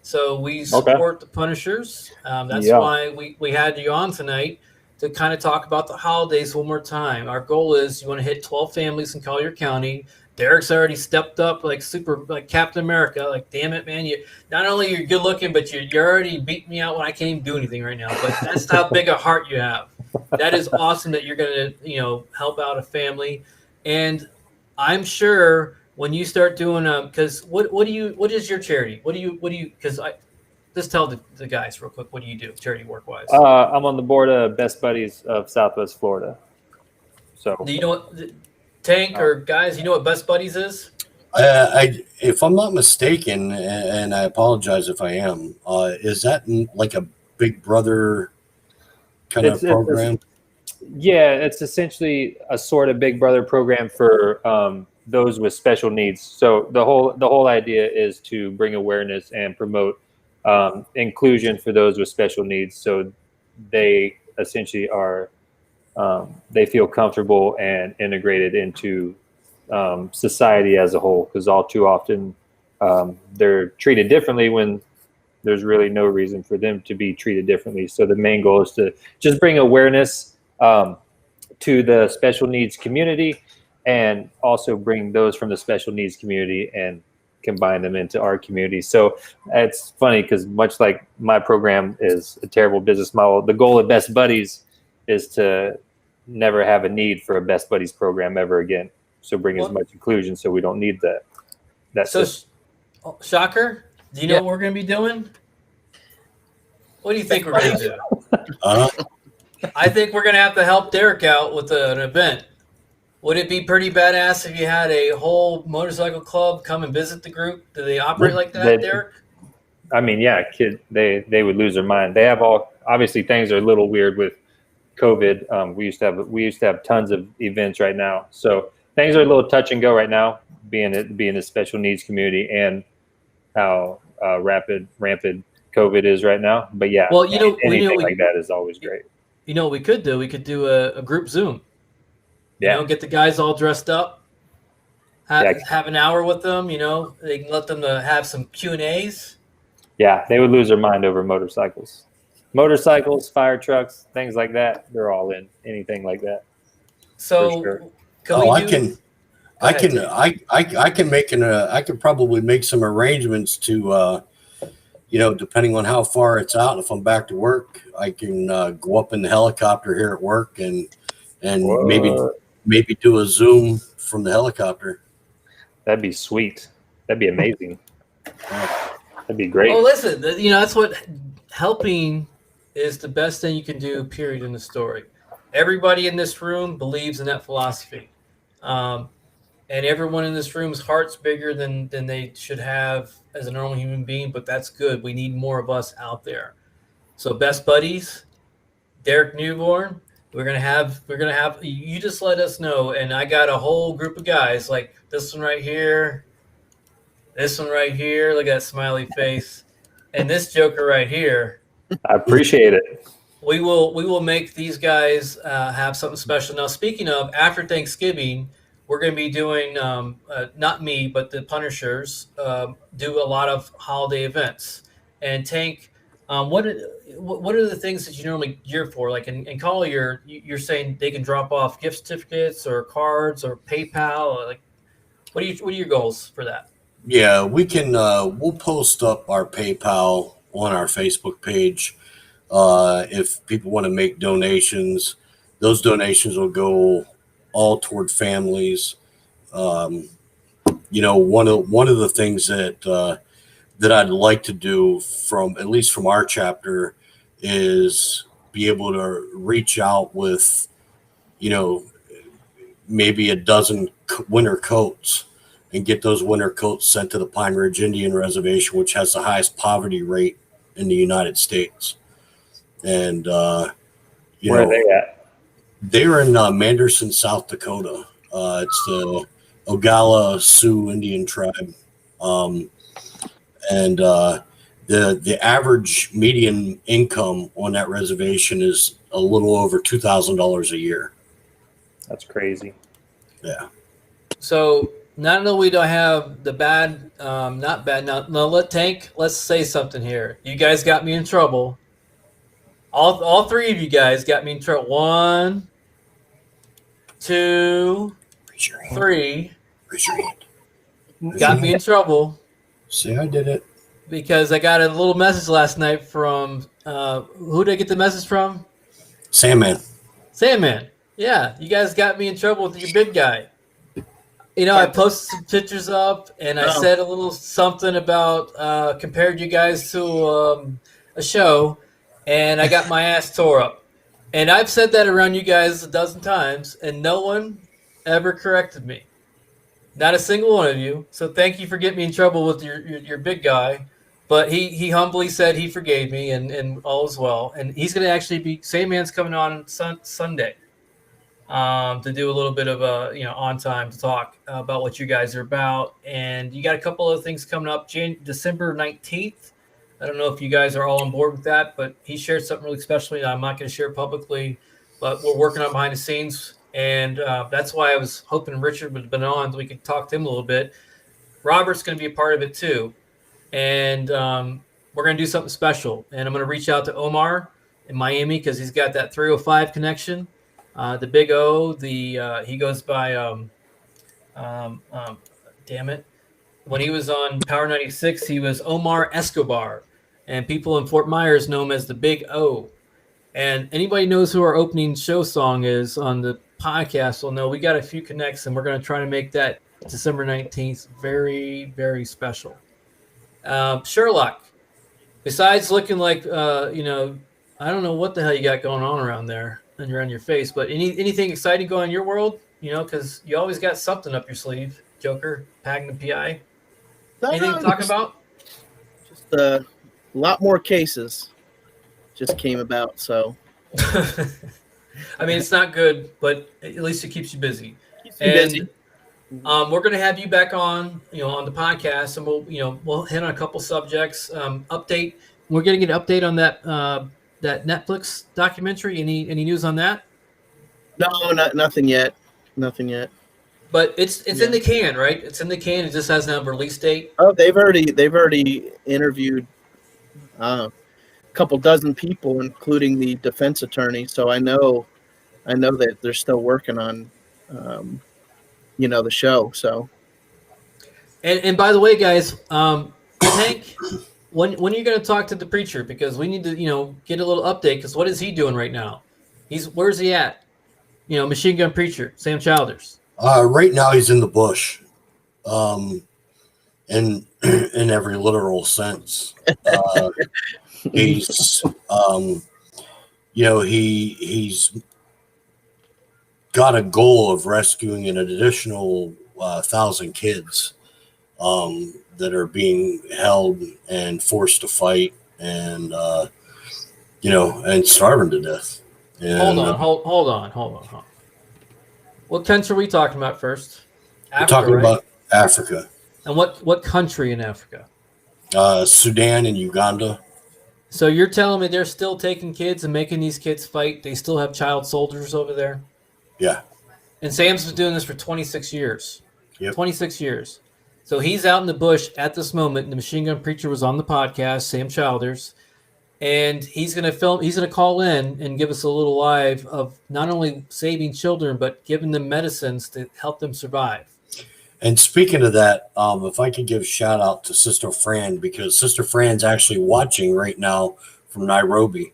So we support the Punishers. That's why we had you on tonight to kind of talk about the holidays one more time. Our goal is you want to hit 12 families in Collier County. Derek's already stepped up like Captain America. Like, damn it, man! You not only you're good looking, but you already beat me out when I can't even do anything right now. But that's how big a heart you have. That is awesome that you're going to help out a family, and I'm sure when you start doing because what is your charity? What do you because I just tell the guys real quick, what do you do charity work wise? I'm on the board of Best Buddies of Southwest Florida. So do you know what Tank or guys? You know what Best Buddies is? If I'm not mistaken, and I apologize if I am, is that like a Big Brother kind of program? It's essentially a sort of Big Brother program for those with special needs. So the whole idea is to bring awareness and promote inclusion for those with special needs. So they essentially are they feel comfortable and integrated into society as a whole, because all too often they're treated differently when there's really no reason for them to be treated differently. So the main goal is to just bring awareness to the special needs community, and also bring those from the special needs community and combine them into our community. So it's funny because much like my program is a terrible business model, the goal of Best Buddies is to never have a need for a Best Buddies program ever again. So bring as much inclusion so we don't need that. So, Shocker, do you know what we're going to be doing? What do you think we're going to do? I think we're going to have to help Derek out with an event. Would it be pretty badass if you had a whole motorcycle club come and visit the group? Do they operate like that, Derek? I mean, yeah, they would lose their mind. They have obviously things are a little weird with COVID. We used to have tons of events right now. So things are a little touch and go right now, being the special needs community and how rampant COVID is right now. But yeah, well, anything like that is always great. You know what we could do? We could do a group Zoom. Get the guys all dressed up, have an hour with them. They can let them have some Q&As. Yeah, they would lose their mind over motorcycles, fire trucks, things like that. They're all in anything like that. So, sure. I can probably make some arrangements to, depending on how far it's out. If I'm back to work, I can go up in the helicopter here at work and maybe do a Zoom from the helicopter. That'd be sweet. That'd be amazing. That'd be great. Well, listen, that's what helping is the best thing you can do, period, in the story. Everybody in this room believes in that philosophy. And everyone in this room's heart's bigger than they should have as a normal human being, but that's good. We need more of us out there. So Best Buddies, Derek Newborn, we're gonna have you just let us know, and I got a whole group of guys like this one right here, look at that smiley face, and this joker right here. I appreciate it. We will make these guys have something special. Now, speaking of, after Thanksgiving, we're going to be doing not me, but the Punishers do a lot of holiday events. And Tank, what are the things that you normally gear for? Like in Collier, you're saying they can drop off gift certificates or cards or PayPal. Or like, what are your goals for that? Yeah, we can. We'll post up our PayPal on our Facebook page. If people want to make donations, those donations will go all toward families. One of the things that I'd like to do at least from our chapter is be able to reach out with, maybe a dozen winter coats and get those winter coats sent to the Pine Ridge Indian Reservation, which has the highest poverty rate in the United States. And, where are they at? They're in Manderson, South Dakota. It's the Oglala Sioux Indian tribe. Um, and the average median income on that reservation is a little over $2,000 a year. That's crazy. Yeah. So not only do I have the bad, not bad. Now, let's say something here. You guys got me in trouble. All three of you guys got me in trouble. 1, 2, Raise your hand. 3 Raise your hand. Raise got your me hand. in trouble Say I did it. because I got a little message last night from who did I get the message from? Sandman. Sandman. Yeah, you guys got me in trouble with your big guy. You know, I posted some pictures up, and I said a little something about compared you guys to a show, and I got my ass tore up. And I've said that around you guys a dozen times, and no one ever corrected me. Not a single one of you. So thank you for getting me in trouble with your big guy. But he humbly said he forgave me, and all is well. And he's going to actually be, Sandman's coming on Sunday. To do a little bit of on time to talk about what you guys are about, and you got a couple of things coming up. December 19th. I don't know if you guys are all on board with that, but he shared something really special. I'm not going to share it publicly, but we're working on behind the scenes, and that's why I was hoping Richard would have been on so we could talk to him a little bit. Robert's going to be a part of it too, and we're going to do something special. And I'm going to reach out to Omar in Miami because he's got that 305 connection. The Big O, he goes by, damn it. When he was on Power 96, he was Omar Escobar, and people in Fort Myers know him as the Big O. And anybody knows who our opening show song is on the podcast will know we got a few connects, and we're going to try to make that December 19th very, very special. Sherlock, besides looking like, I don't know what the hell you got going on around there and you're on your face, but anything exciting going on in your world? Because you always got something up your sleeve, Joker, Magnum PI. Anything to talk about? Just a lot more cases just came about, so. I mean, it's not good, but at least it keeps you busy. Keeps me busy. We're going to have you back on, on the podcast, and we'll hit on a couple subjects. Update. We're going to get an update on that Netflix documentary. Any news on that? No, nothing yet. Nothing yet. But it's in the can, right? It's in the can. It just hasn't have a release date. Oh, they've already interviewed a couple dozen people, including the defense attorney. So I know that they're still working on, the show. So. And by the way, guys, Hank, when are you going to talk to the preacher? Because we need to, get a little update. Because what is he doing right now? Where's he at? Machine Gun Preacher, Sam Childers. Right now he's in the bush, in every literal sense. He's he's got a goal of rescuing an additional 1,000 kids that are being held and forced to fight and and starving to death. And, hold on. What country are we talking about first? We're talking about Africa. And what country in Africa? Sudan and Uganda. So you're telling me they're still taking kids and making these kids fight? They still have child soldiers over there? Yeah. And Sam's been doing this for 26 years. Yep. 26 years. So he's out in the bush at this moment. The Machine Gun Preacher was on the podcast, Sam Childers. And he's going to call in and give us a little live of not only saving children, but giving them medicines to help them survive. And speaking of that, if I could give a shout out to Sister Fran, because Sister Fran's actually watching right now from Nairobi.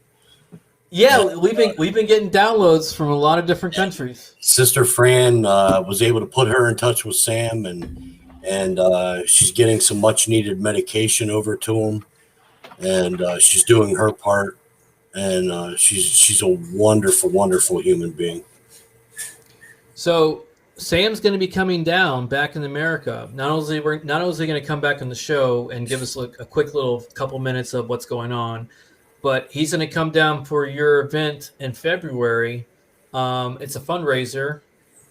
Yeah, we've been getting downloads from a lot of different countries. Sister Fran was able to put her in touch with Sam, and she's getting some much needed medication over to him. And she's doing her part, and she's a wonderful, wonderful human being. So Sam's going to be coming down back in America. Not only is he going to come back on the show and give us a quick little couple minutes of what's going on, but he's going to come down for your event in February. It's a fundraiser,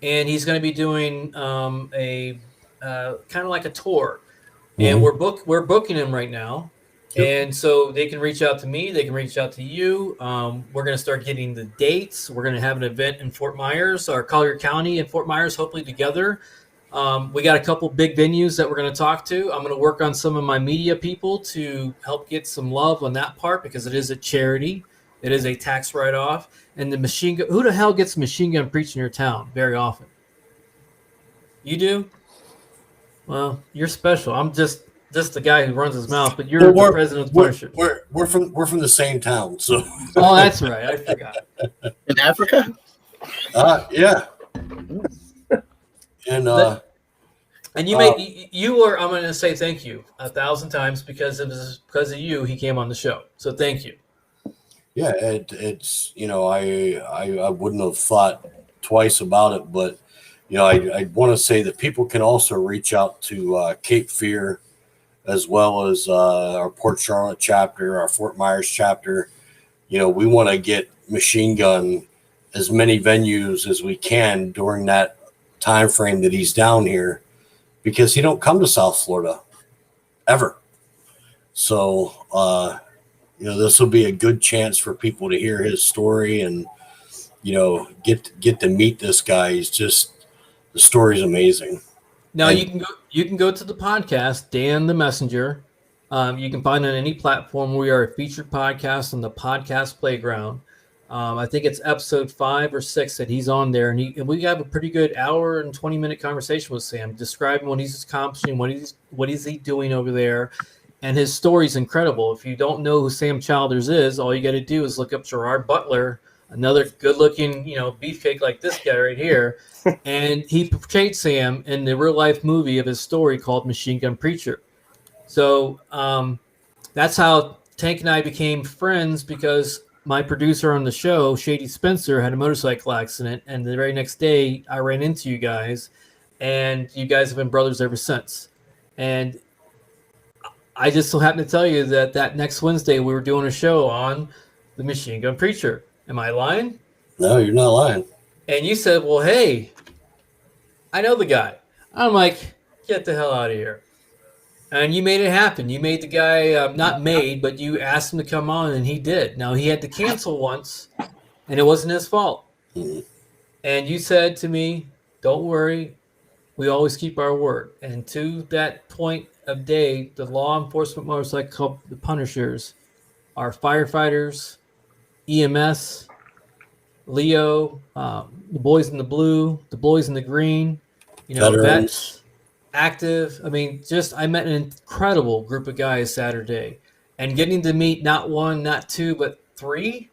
and he's going to be doing a kind of like a tour. and we're booking them right now. Yep. And so they can reach out to me. They can reach out to you. We're going to start getting the dates. We're going to have an event in Fort Myers, or Collier County and Fort Myers, hopefully together. We got a couple big venues that we're going to talk to. I'm going to work on some of my media people to help get some love on that part, because it is a charity. It is a tax write-off. And the machine gun, who the hell gets machine gun preach in your town very often? You do? Well, you're special. I'm just the guy who runs his mouth, but you're the president of the Punisher. We're from the same town, so. Oh, that's right. I forgot. In Africa? Yeah. And you are. I'm going to say thank you 1,000 times, because it was because of you he came on the show. So thank you. Yeah, it's I wouldn't have thought twice about it, but I want to say that people can also reach out to Cape Fear, as well as our Port Charlotte chapter, our Fort Myers chapter. We want to get Machine Gun as many venues as we can during that time frame that he's down here, because he don't come to South Florida ever. So this will be a good chance for people to hear his story and get to meet this guy. He's just, the story's amazing. Now you can go to the podcast, Dan the Messenger. You can find it on any platform. We are a featured podcast on the Podcast Playground. I think it's episode 5 or 6 that he's on there, and we have a pretty good hour and 20-minute conversation with Sam, describing what he's accomplishing, what is he doing over there, and his story's incredible. If you don't know who Sam Childers is, all you got to do is look up Gerard Butler, another good-looking beefcake like this guy right here, and he portrayed Sam in the real-life movie of his story called Machine Gun Preacher. So that's how Tank and I became friends, because my producer on the show, Shady Spencer, had a motorcycle accident, and the very next day I ran into you guys, and you guys have been brothers ever since. And I just so happen to tell you that next Wednesday we were doing a show on the Machine Gun Preacher. Am I lying? No, you're not lying. And you said, well, hey, I know the guy. I'm like, get the hell out of here. And you made it happen. You made the guy, but you asked him to come on, and he did. Now, he had to cancel once, and it wasn't his fault. Mm-hmm. And you said to me, don't worry, we always keep our word. And to that point of day, the law enforcement motorcycle club, the Punishers, our firefighters, EMS, Leo, the boys in the blue, the boys in the green, vets, active. I mean, I met an incredible group of guys Saturday, and getting to meet not one, not two, but 3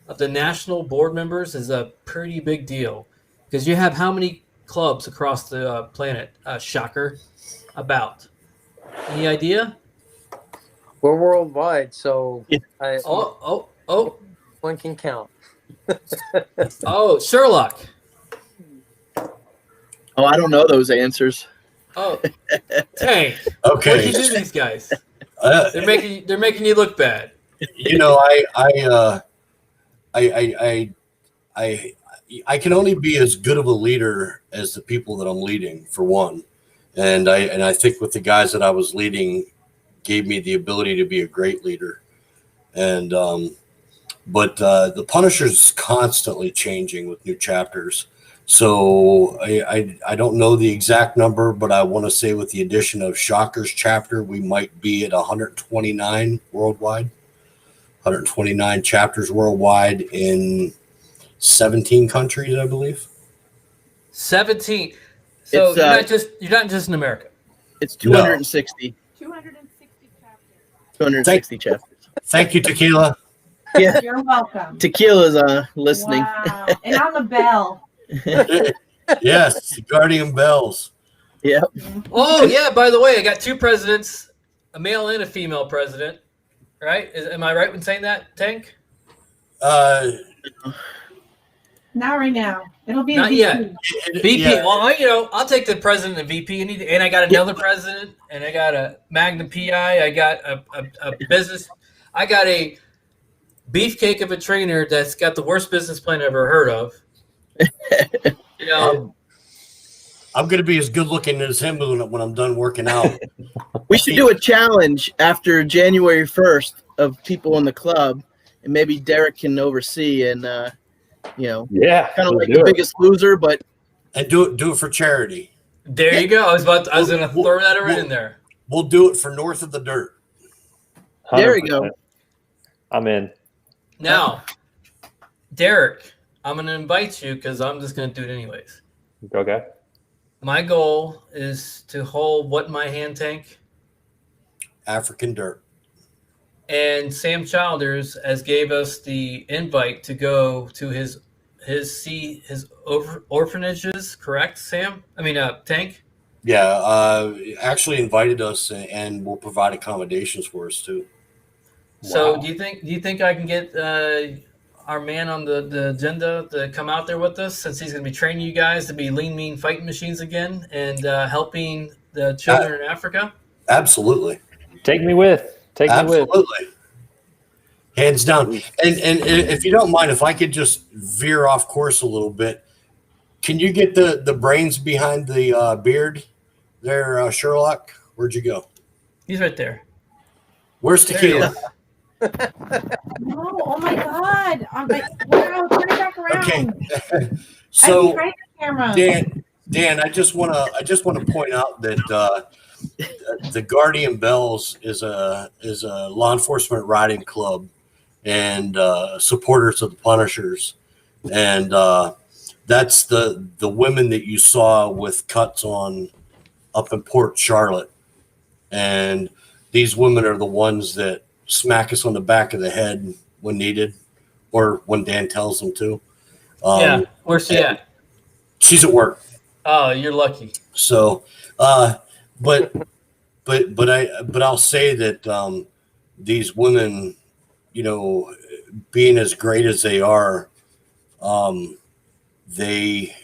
of the national board members is a pretty big deal, because you have how many clubs across the planet? Shocker. About. Any idea? We're worldwide, so one can count. Oh, Sherlock. Oh, I don't know those answers. Oh, Tank. Okay. What did you do to these guys? They're making you look bad. I can only be as good of a leader as the people that I'm leading, for one, and I think with the guys that I was leading gave me the ability to be a great leader, and but the Punisher's constantly changing with new chapters. So I don't know the exact number, but I want to say with the addition of Shocker's chapter, we might be at 129 worldwide, 129 chapters worldwide in 17 countries, I believe. 17. So you're not just in America. It's 260. 260 chapters. 260 chapters. Thank you, Tequila. Yeah, You're welcome. Tequila's listening. Wow. And on the bell. Yes, Guardian Bells. Yep. Oh yeah. By the way, I got 2 presidents, a male and a female president. Right? Am I right when saying that, Tank? Not right now. It'll be Not a yet. VP. Yeah. Well, I'll take the president and VP, and I got another president, and I got a Magnum PI. I got a business. I got a beefcake of a trainer that's got the worst business plan I've ever heard of. I'm going to be as good looking as him when I'm done working out. We should do a challenge after January 1st of people in the club, and maybe Derek can oversee and Yeah, kind of let's like do The it. Biggest Loser, but And do it for charity. There you go. I was going to throw that right in there. We'll do it for North of the Dirt. there you go. 100%. I'm in. Now, Derek, I'm going to invite you because I'm just going to do it anyways. Okay. My goal is to hold what in my hand tank, African Dirt. and Sam Childers has gave us the invite to go to his orphanages. Correct, Sam? I mean, Tank. Yeah, actually invited us and will provide accommodations for us too. So Wow. do you think I can get our man on the agenda to come out there with us, since he's going to be training you guys to be lean, mean fighting machines again and helping the children in Africa? Absolutely. Take me with. Take me with. Absolutely. Hands down. And if you don't mind, if I could just veer off course a little bit, can you get the brains behind the beard there, Sherlock? Where'd you go? He's right there. Where's There he Tequila? is. No, oh my God. Wow, turn it back around. Okay. I'm So behind the camera. Dan, I just want to point out that the Guardian Bells is a law enforcement riding club and supporters of the Punishers, and that's the women that you saw with cuts on up in Port Charlotte, and these women are the ones that smack us on the back of the head when needed, or when Dan tells them to. Yeah, where's she at? She's at work. Oh, you're lucky. So, but I'll say that these women, being as great as they are, they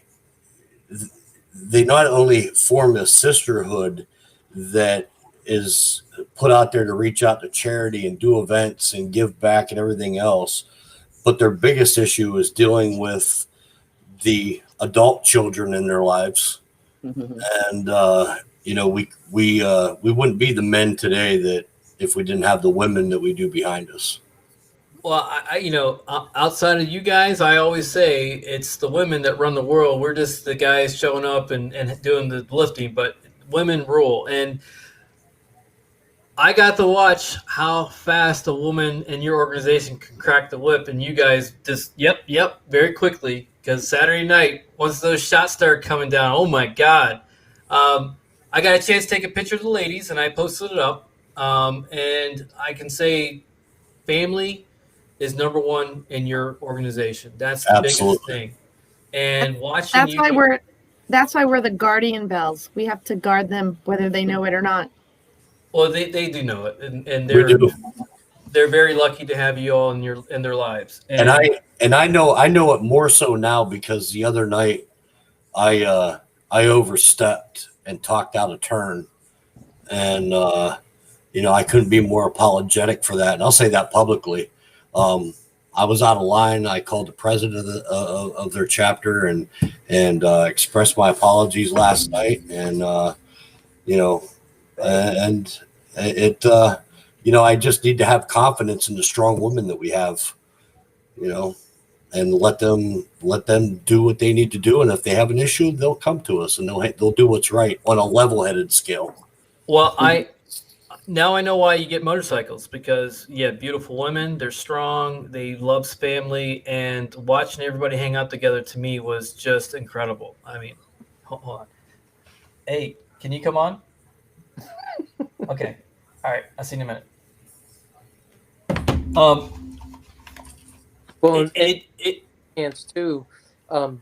not only form a sisterhood that is put out there to reach out to charity and do events and give back and everything else, but their biggest issue is dealing with the adult children in their lives. And we wouldn't be the men today that if we didn't have the women that we do behind us. Well, outside of you guys, I always say it's the women that run the world. We're just the guys showing up and doing the lifting, but women rule. And I got to watch how fast a woman in your organization can crack the whip, and you guys just, yep, very quickly. Because Saturday night, once those shots start coming down, oh my God. I got a chance to take a picture of the ladies, and I posted it up. And I can say family is number one in your organization. That's the Absolutely. biggest thing. And watching that's why we're the guardian bells. We have to guard them whether they know it or not. Well, they do know it, and they're very lucky to have you all in their lives. And I know it more so now because the other night I overstepped and talked out of turn, and I couldn't be more apologetic for that. And I'll say that publicly. I was out of line. I called the president of their chapter and expressed my apologies last night, and I just need to have confidence in the strong women that we have, and let them do what they need to do. And if they have an issue, they'll come to us and they'll do what's right on a level-headed scale. Well, now I know why you get motorcycles, because beautiful women, they're strong, they love family, and watching everybody hang out together to me was just incredible. I mean, hold on. Hey, can you come on? Okay. All right. I'll see you in a minute. Well, it chance too.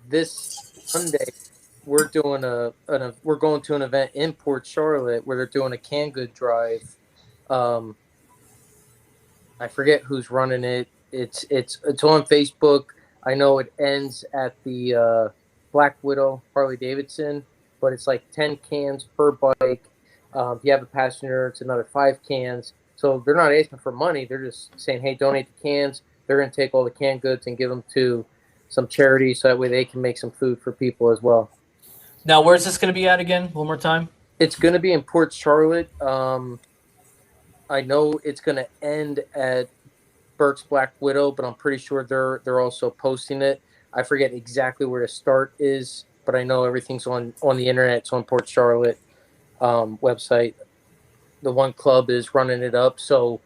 This Sunday, we're doing we're going to an event in Port Charlotte where they're doing a canned good drive. I forget who's running it. It's on Facebook. I know it ends at the Black Widow Harley Davidson, but it's like 10 cans per bike. If you have a passenger, it's another 5 cans. So they're not asking for money. They're just saying, hey, donate the cans. They're going to take all the canned goods and give them to some charity so that way they can make some food for people as well. Now, where's this going to be at again? One more time. It's going to be in Port Charlotte. I know it's going to end at Burke's Black Widow, but I'm pretty sure they're also posting it. I forget exactly where the start is, but I know everything's on the internet. It's on Port Charlotte website. The one club is running it up, so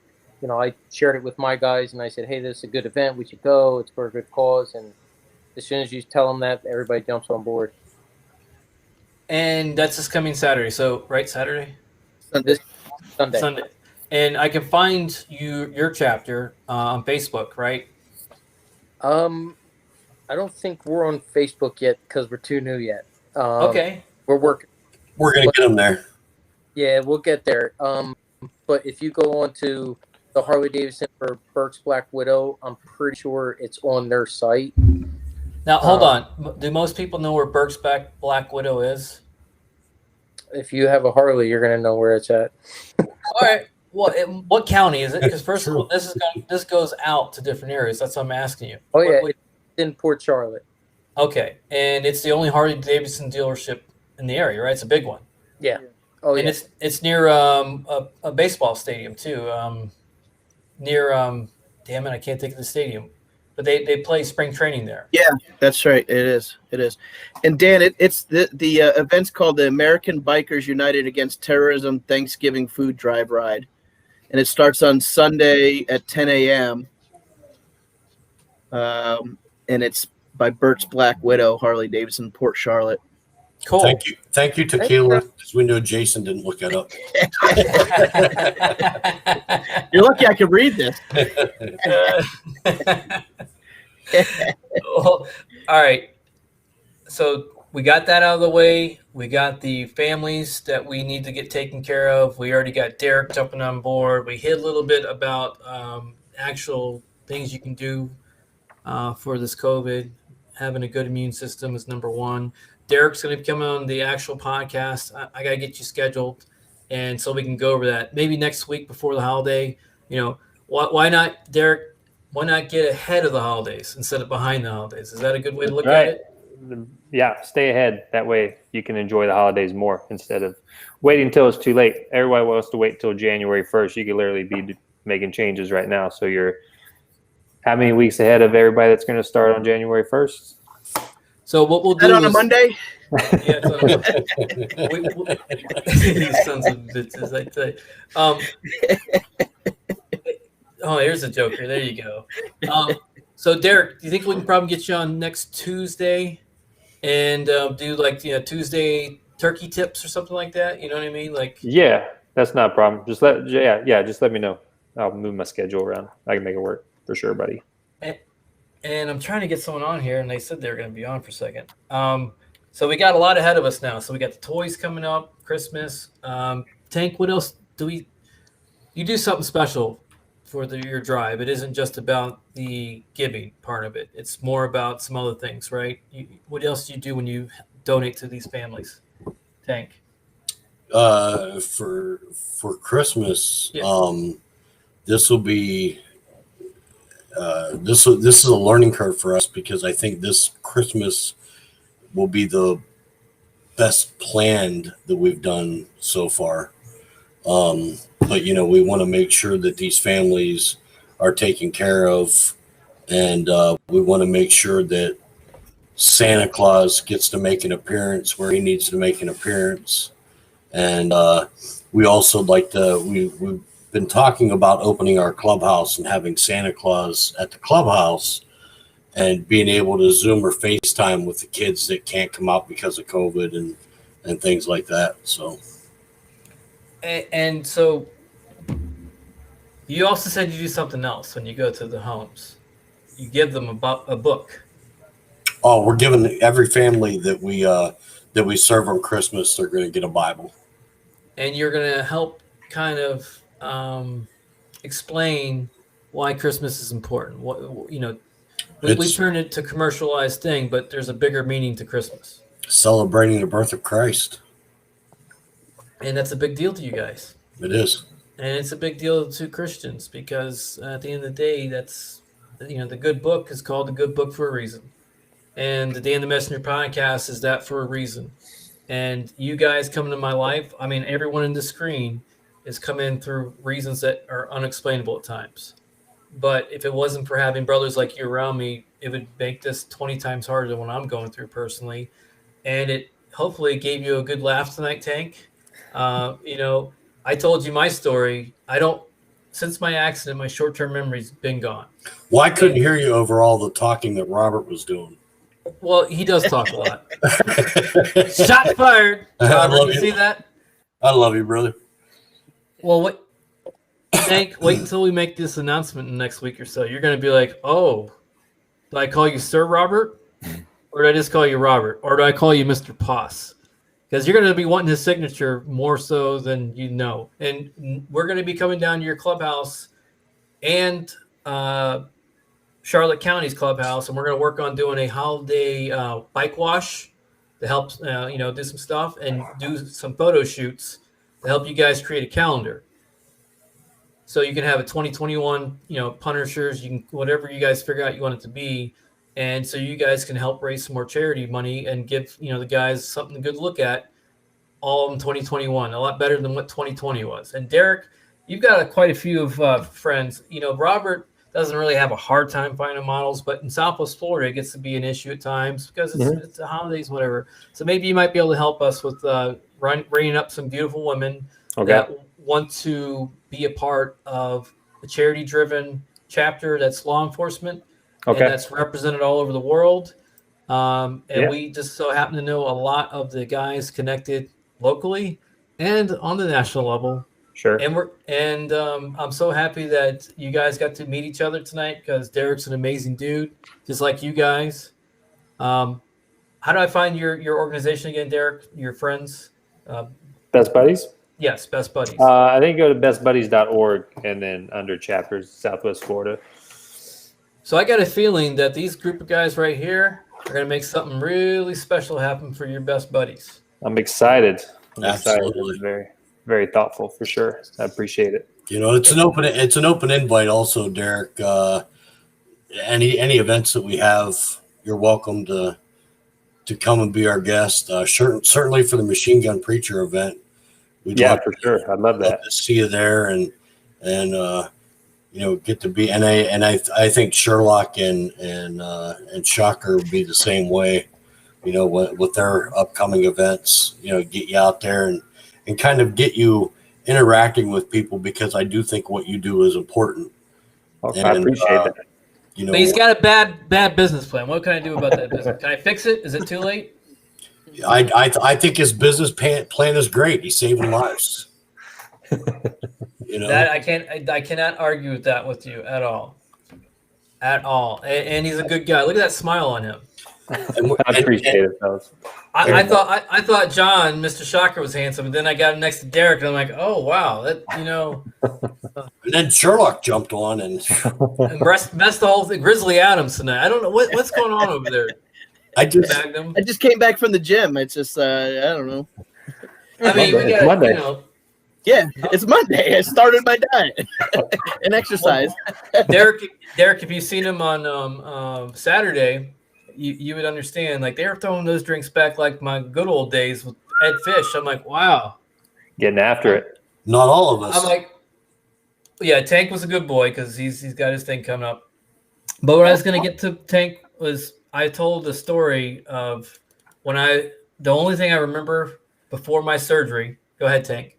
I shared it with my guys and I said, "Hey, this is a good event. We should go. It's for a good cause." And as soon as you tell them that, everybody jumps on board. And that's this coming Saturday. So, right, Saturday? This Sunday. Sunday. And I can find your chapter on Facebook, right? I don't think we're on Facebook yet because we're too new yet. Okay. We're working. We're going to get them there. Yeah, we'll get there. But if you go on to the Harley Davidson for Burke's Black Widow, I'm pretty sure it's on their site. Now, hold on. Do most people know where Burke's Black Widow is? If you have a Harley, you're going to know where it's at. All right. Well, what county is it? Because first of all, this goes out to different areas. That's what I'm asking you. Oh, yeah. It's in Port Charlotte. Okay. And it's the only Harley Davidson dealership in the area, right? It's a big one. Yeah. Oh, and yeah. it's near a baseball stadium, too. Near, damn it, I can't think of the stadium. But they play spring training there. Yeah, that's right. It is. And Dan, it's the event's called the American Bikers United Against Terrorism Thanksgiving Food Drive Ride. And it starts on Sunday at 10 a.m. And it's by Burke's Black Widow, Harley Davidson, Port Charlotte. Cool. Thank you, Tequila, because we know Jason didn't look that up. You're lucky I could read this. Well, all right. So we got that out of the way. We got the families that we need to get taken care of. We already got Derek jumping on board. We hit a little bit about actual things you can do for this COVID. Having a good immune system is number one. Derek's going to be coming on the actual podcast. I got to get you scheduled, and so we can go over that. Maybe next week before the holiday. Why not, Derek? Why not get ahead of the holidays instead of behind the holidays? Is that a good way to look at it? Yeah, stay ahead. That way you can enjoy the holidays more instead of waiting until it's too late. Everybody wants to wait until January 1st. You could literally be making changes right now. So you're how many weeks ahead of everybody that's going to start on January 1st? So what we'll do on a Monday? Yeah, these sons of bitches, I tell you. Oh, here's a joker. There you go. So Derek, do you think we can probably get you on next Tuesday and do Tuesday turkey tips or something like that? You know what I mean? Yeah, that's not a problem. Just let me know. I'll move my schedule around. I can make it work for sure, buddy. And I'm trying to get someone on here, and they said they were going to be on for a second. So we got a lot ahead of us now. So we got the toys coming up, Christmas. Tank, what else you do something special for your drive. It isn't just about the giving part of it. It's more about some other things, right? What else do you do when you donate to these families? Tank. For Christmas, yeah. This will be this is a learning curve for us because I think this Christmas will be the best planned that we've done so far. But we want to make sure that these families are taken care of, and we want to make sure that Santa Claus gets to make an appearance where he needs to make an appearance. And we also we've been talking about opening our clubhouse and having Santa Claus at the clubhouse and being able to Zoom or FaceTime with the kids that can't come out because of COVID and things like that. So. And so you also said you do something else when you go to the homes. You give them a book. Oh, we're giving every family that we serve on Christmas, they're going to get a Bible. And you're going to help kind of explain why Christmas is important. We turn it to commercialized thing, but there's a bigger meaning to Christmas. Celebrating the birth of Christ. And that's a big deal to you guys. It is. And it's a big deal to Christians because at the end of the day, that's, the good book is called the good book for a reason. And the Dan the Messenger podcast is that for a reason. And you guys coming to my life, I mean, everyone in the screen is coming through reasons that are unexplainable at times. But if it wasn't for having brothers like you around me, it would make this 20 times harder than what I'm going through personally. And it hopefully gave you a good laugh tonight, Tank. I told you my story. Since my accident, my short-term memory's been gone. Well, I couldn't hear you over all the talking that Robert was doing. Well, he does talk a lot. Shots fired. Robert, you see that? I love you, brother. Well, Tank, wait until we make this announcement in the next week or so. You're going to be like, oh, do I call you Sir Robert? Or do I just call you Robert? Or do I call you Mr. Poss? Because you're going to be wanting his signature more so than you know. And we're going to be coming down to your clubhouse and Charlotte County's clubhouse, and we're going to work on doing a holiday bike wash to help, do some stuff and do some photo shoots to help you guys create a calendar. So you can have a 2021, Punishers, you can whatever you guys figure out you want it to be. And so you guys can help raise some more charity money and give, the guys something good to look at all in 2021, a lot better than what 2020 was. And Derek, you've got quite a few of friends. Robert doesn't really have a hard time finding models, but in Southwest Florida, it gets to be an issue at times because it's the holidays, whatever. So maybe you might be able to help us with bringing up some beautiful women that want to be a part of a charity-driven chapter that's law enforcement. And that's represented all over the world. We just so happen to know a lot of the guys connected locally and on the national level. Sure. And I'm so happy that you guys got to meet each other tonight because Derek's an amazing dude, just like you guys. How do I find your organization again, Derek? Your friends? Best Buddies? Yes, Best Buddies. I think go to bestbuddies.org and then under chapters, Southwest Florida. So I got a feeling that these group of guys right here are going to make something really special happen for your best buddies. I'm excited. Absolutely. Very, very thoughtful for sure. I appreciate it. It's an open invite also, Derek. Any events that we have, you're welcome to come and be our guest. Certainly for the Machine Gun Preacher event. For sure. I'd love that. To see you there and get to be, and I think Sherlock and Shocker would be the same way, with their upcoming events, get you out there and kind of get you interacting with people because I do think what you do is important. Okay, I appreciate that. But he's got a bad business plan. What can I do about that business? Can I fix it? Is it too late? I think his business plan is great. He's saving lives. That I cannot argue with that with you at all. And he's a good guy. Look at that smile on him. I appreciate it, fellas. I thought John, Mr. Shocker, was handsome, and then I got him next to Derek, and I'm like, oh wow, And then Sherlock jumped on and messed the whole thing. Grizzly Adams tonight. I don't know what's going on over there. I just came back from the gym. It's just I don't know. I mean, it's Monday. Yeah, it's Monday. I started my diet and exercise. Derek, if you've seen him on Saturday, you would understand. Like they were throwing those drinks back like my good old days with Ed Fish. I'm like, wow, getting after it. Not all of us. I'm like, yeah, Tank was a good boy because he's got his thing coming up. But what I was going to get to Tank was I told the story of the only thing I remember before my surgery. Go ahead, Tank.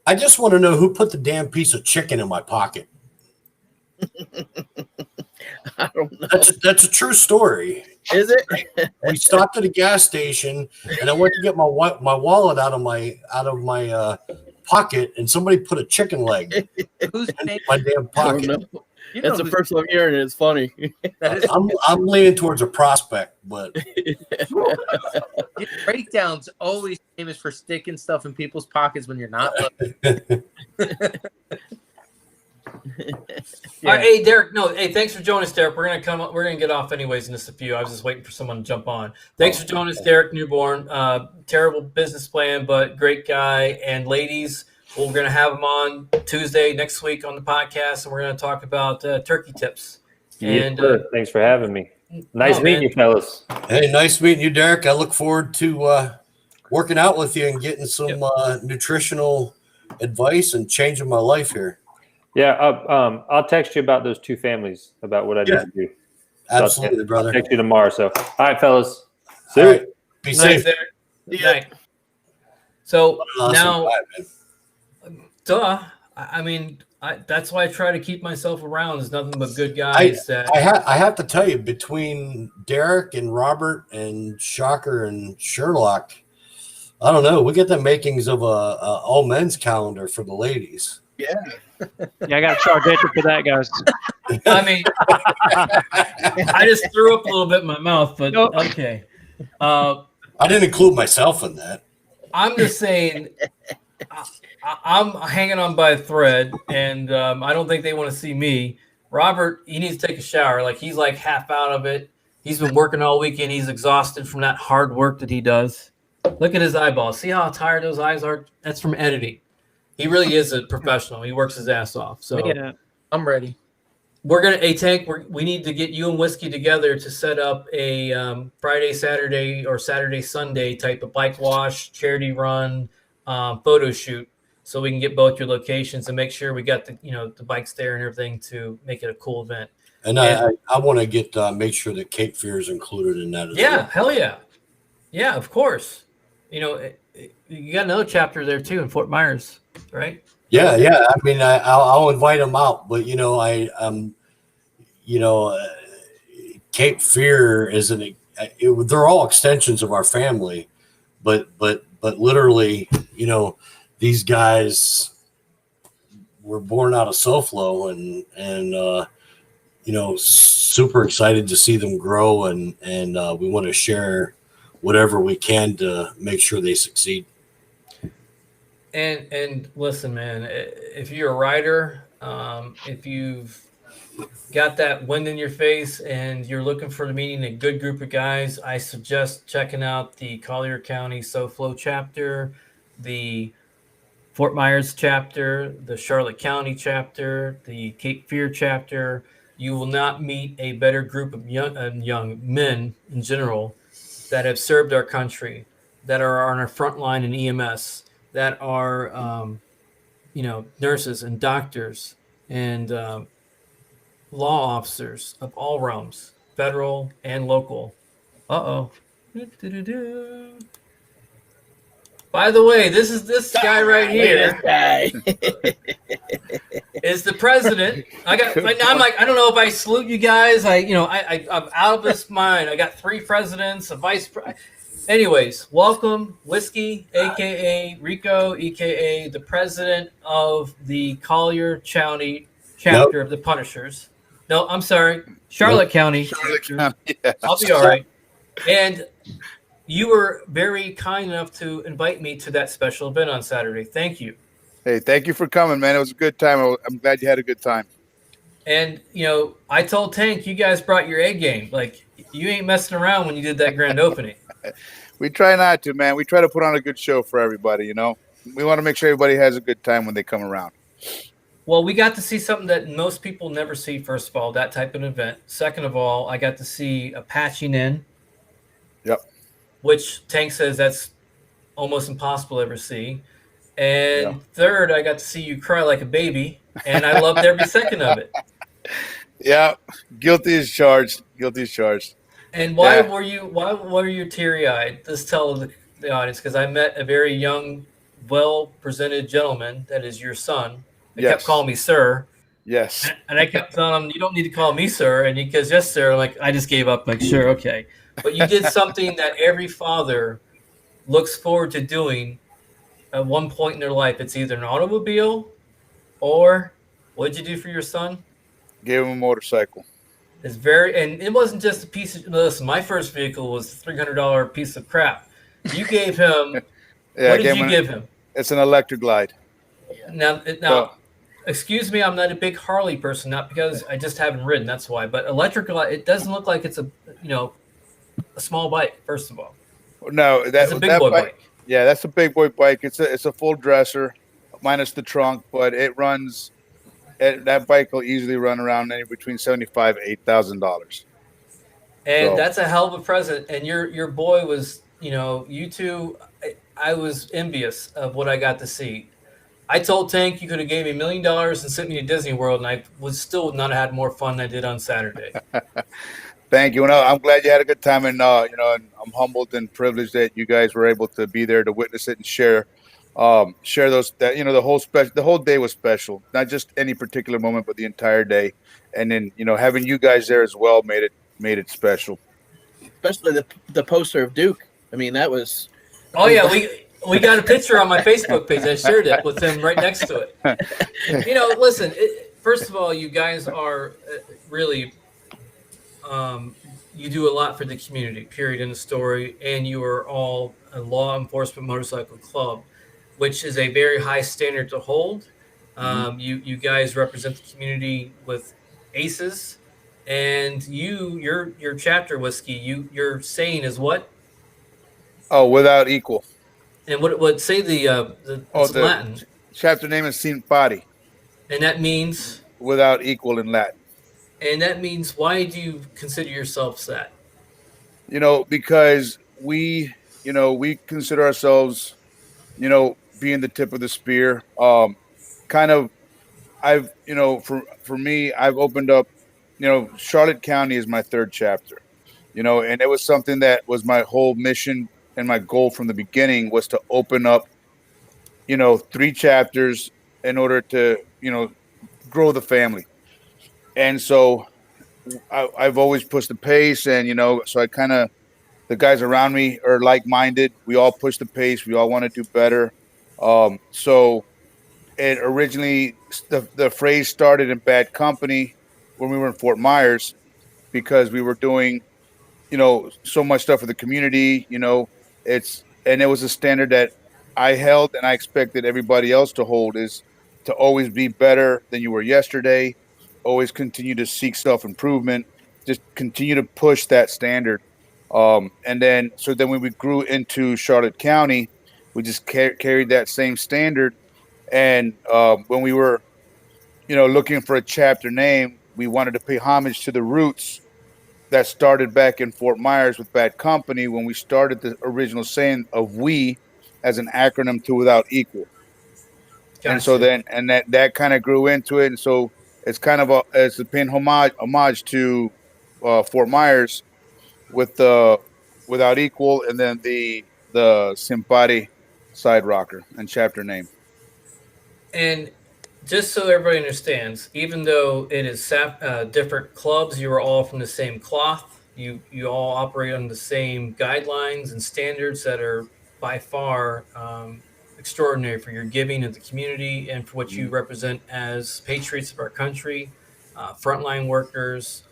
I just want to know who put the damn piece of chicken in my pocket. I don't know. That's a true story. Is it? We stopped at a gas station, and I went to get my wallet out of my pocket, and somebody put a chicken leg in my damn pocket. That's the first I'm hearing it. It's funny. I'm leaning towards a prospect, but breakdowns always famous for sticking stuff in people's pockets when you're not looking. All right, hey Derek. No, hey, thanks for joining us, Derek. We're gonna get off anyways in just a few. I was just waiting for someone to jump on. Thanks for joining us, Derek Newborn. Terrible business plan, but great guy. And ladies, we're gonna have him on Tuesday next week on the podcast, and we're gonna talk about turkey tips. And thanks for having me. Nice meeting you, fellas. Hey, nice meeting you, Derek. I look forward to working out with you and getting some nutritional advice and changing my life here. Yeah, I'll text you about those two families about what I need to do. Absolutely, brother. I'll text you tomorrow. So, all right, fellas. See All you. right. Be safe. Good night. So now, I mean, that's why I try to keep myself around. There's nothing but good guys. I have to tell you, between Derek and Robert and Shocker and Sherlock, I don't know. We get the makings of a all men's calendar for the ladies. Yeah. Yeah, I got to charge extra for that, guys. I mean, I just threw up a little bit in my mouth, but okay. I didn't include myself in that. I'm just saying, I'm hanging on by a thread, and I don't think they want to see me. Robert, he needs to take a shower. Like, he's like half out of it. He's been working all weekend. He's exhausted from that hard work that he does. Look at his eyeballs. See how tired those eyes are? That's from editing. He really is a professional. He works his ass off. So Yeah, I'm ready. we're gonna Tank. We need to get you and Whiskey together to set up a Friday, Saturday, or Saturday, Sunday type of bike wash, charity run, photo shoot, so we can get both your locations and make sure we got the bikes there and everything to make it a cool event. And I want to get make sure that Cape Fear is included in that as well. Yeah, hell yeah, yeah, of course. You got another chapter there too in Fort Myers, right? Yeah. I mean, I'll invite them out, but Cape Fear is they're all extensions of our family, but literally, these guys were born out of SoFlo and super excited to see them grow and we want to share whatever we can to make sure they succeed. And listen, man, if you're a rider, if you've got that wind in your face and you're looking for meeting a good group of guys, I suggest checking out the Collier County SoFlo chapter, the Fort Myers chapter, the Charlotte County chapter, the Cape Fear chapter. You will not meet a better group of young men in general that have served our country, that are on our front line in EMS, that are, nurses and doctors and law officers of all realms, federal and local. By the way, this guy right here is the president. I'm like, I don't know if I salute you guys. I'm out of this mind. I got 3 presidents, a vice president. Anyways, welcome, Whiskey, a.k.a. Rico, a.k.a. the president of the Collier County chapter of the Punishers. No, I'm sorry, Charlotte County. Charlotte County, yes. I'll be all right. And you were very kind enough to invite me to that special event on Saturday. Thank you. Hey, thank you for coming, man. It was a good time. I'm glad you had a good time. And, I told Tank, you guys brought your A game. Like, you ain't messing around when you did that grand opening. We try not to, man. We try to put on a good show for everybody, We want to make sure everybody has a good time when they come around. Well, we got to see something that most people never see, first of all, that type of event. Second of all, I got to see a patching in. Yep. Which Tank says that's almost impossible to ever see. And third, I got to see you cry like a baby, and I loved every second of it. Yeah, guilty as charged. Guilty as charged. And why were you teary-eyed? Just tell the audience, because I met a very young, well-presented gentleman that is your son. He kept calling me sir. Yes. And I kept telling him, you don't need to call me sir. And he goes, yes, sir. I'm like, I just gave up. Like, sure, okay. But you did something that every father looks forward to doing at one point in their life. It's either an automobile or what did you do for your son? Gave him a motorcycle. And it wasn't just a piece of, listen, my first vehicle was a $300 piece of crap. You gave him, what did you give him? It's an electric glide. Now, excuse me, I'm not a big Harley person, not because I just haven't ridden, that's why. But electric glide, it doesn't look like it's a small bike, first of all. No, that's a big boy bike. Yeah, that's a big boy bike. It's a full dresser, minus the trunk, but it runs. That bike will easily run around anywhere between $75,000 and $8,000. And that's a hell of a present. And your boy was, you two. I was envious of what I got to see. I told Tank you could have gave me $1 million and sent me to Disney World, and I would still not have had more fun than I did on Saturday. Thank you. And I'm glad you had a good time, and and I'm humbled and privileged that you guys were able to be there to witness it and share those, that the whole day was special, not just any particular moment, but the entire day. And then having you guys there as well made it special. Especially the poster of Duke. I mean, that was. Oh yeah, we got a picture on my Facebook page. I shared it with him right next to it. Listen. First of all, you guys are really. You do a lot for the community. Period. In the story, and you are all a law enforcement motorcycle club, which is a very high standard to hold. You guys represent the community with aces, and your chapter, Whiskey. Your saying is what? Oh, without equal. And what say the Latin? Chapter name is Sin Pari. And that means without equal in Latin. And that means, why do you consider yourselves that? Because we consider ourselves, being the tip of the spear. Kind of, for me, I've opened up, Charlotte County is my third chapter, and it was something that was my whole mission and my goal from the beginning was to open up, 3 chapters in order to, grow the family. And so I've always pushed the pace, and so I kind of, the guys around me are like-minded. We all push the pace. We all want to do better. So it originally, the phrase started in bad company when we were in Fort Myers, because we were doing, so much stuff for the community. And it was a standard that I held, and I expected everybody else to hold, is to always be better than you were yesterday. Always continue to seek self-improvement, just continue to push that standard. And then when we grew into Charlotte County, we just carried that same standard. And when we were, looking for a chapter name, we wanted to pay homage to the roots that started back in Fort Myers with Bad Company, when we started the original saying of "we" as an acronym to "without equal." Gotcha. And so then, that kind of grew into it. And so it's kind of it's a paying homage to Fort Myers with the "without equal," and then the Simpati side rocker and chapter name. And just so everybody understands, even though it is different clubs, you are all from the same cloth. You all operate on the same guidelines and standards that are by far extraordinary for your giving of the community and for what you represent as patriots of our country, frontline workers,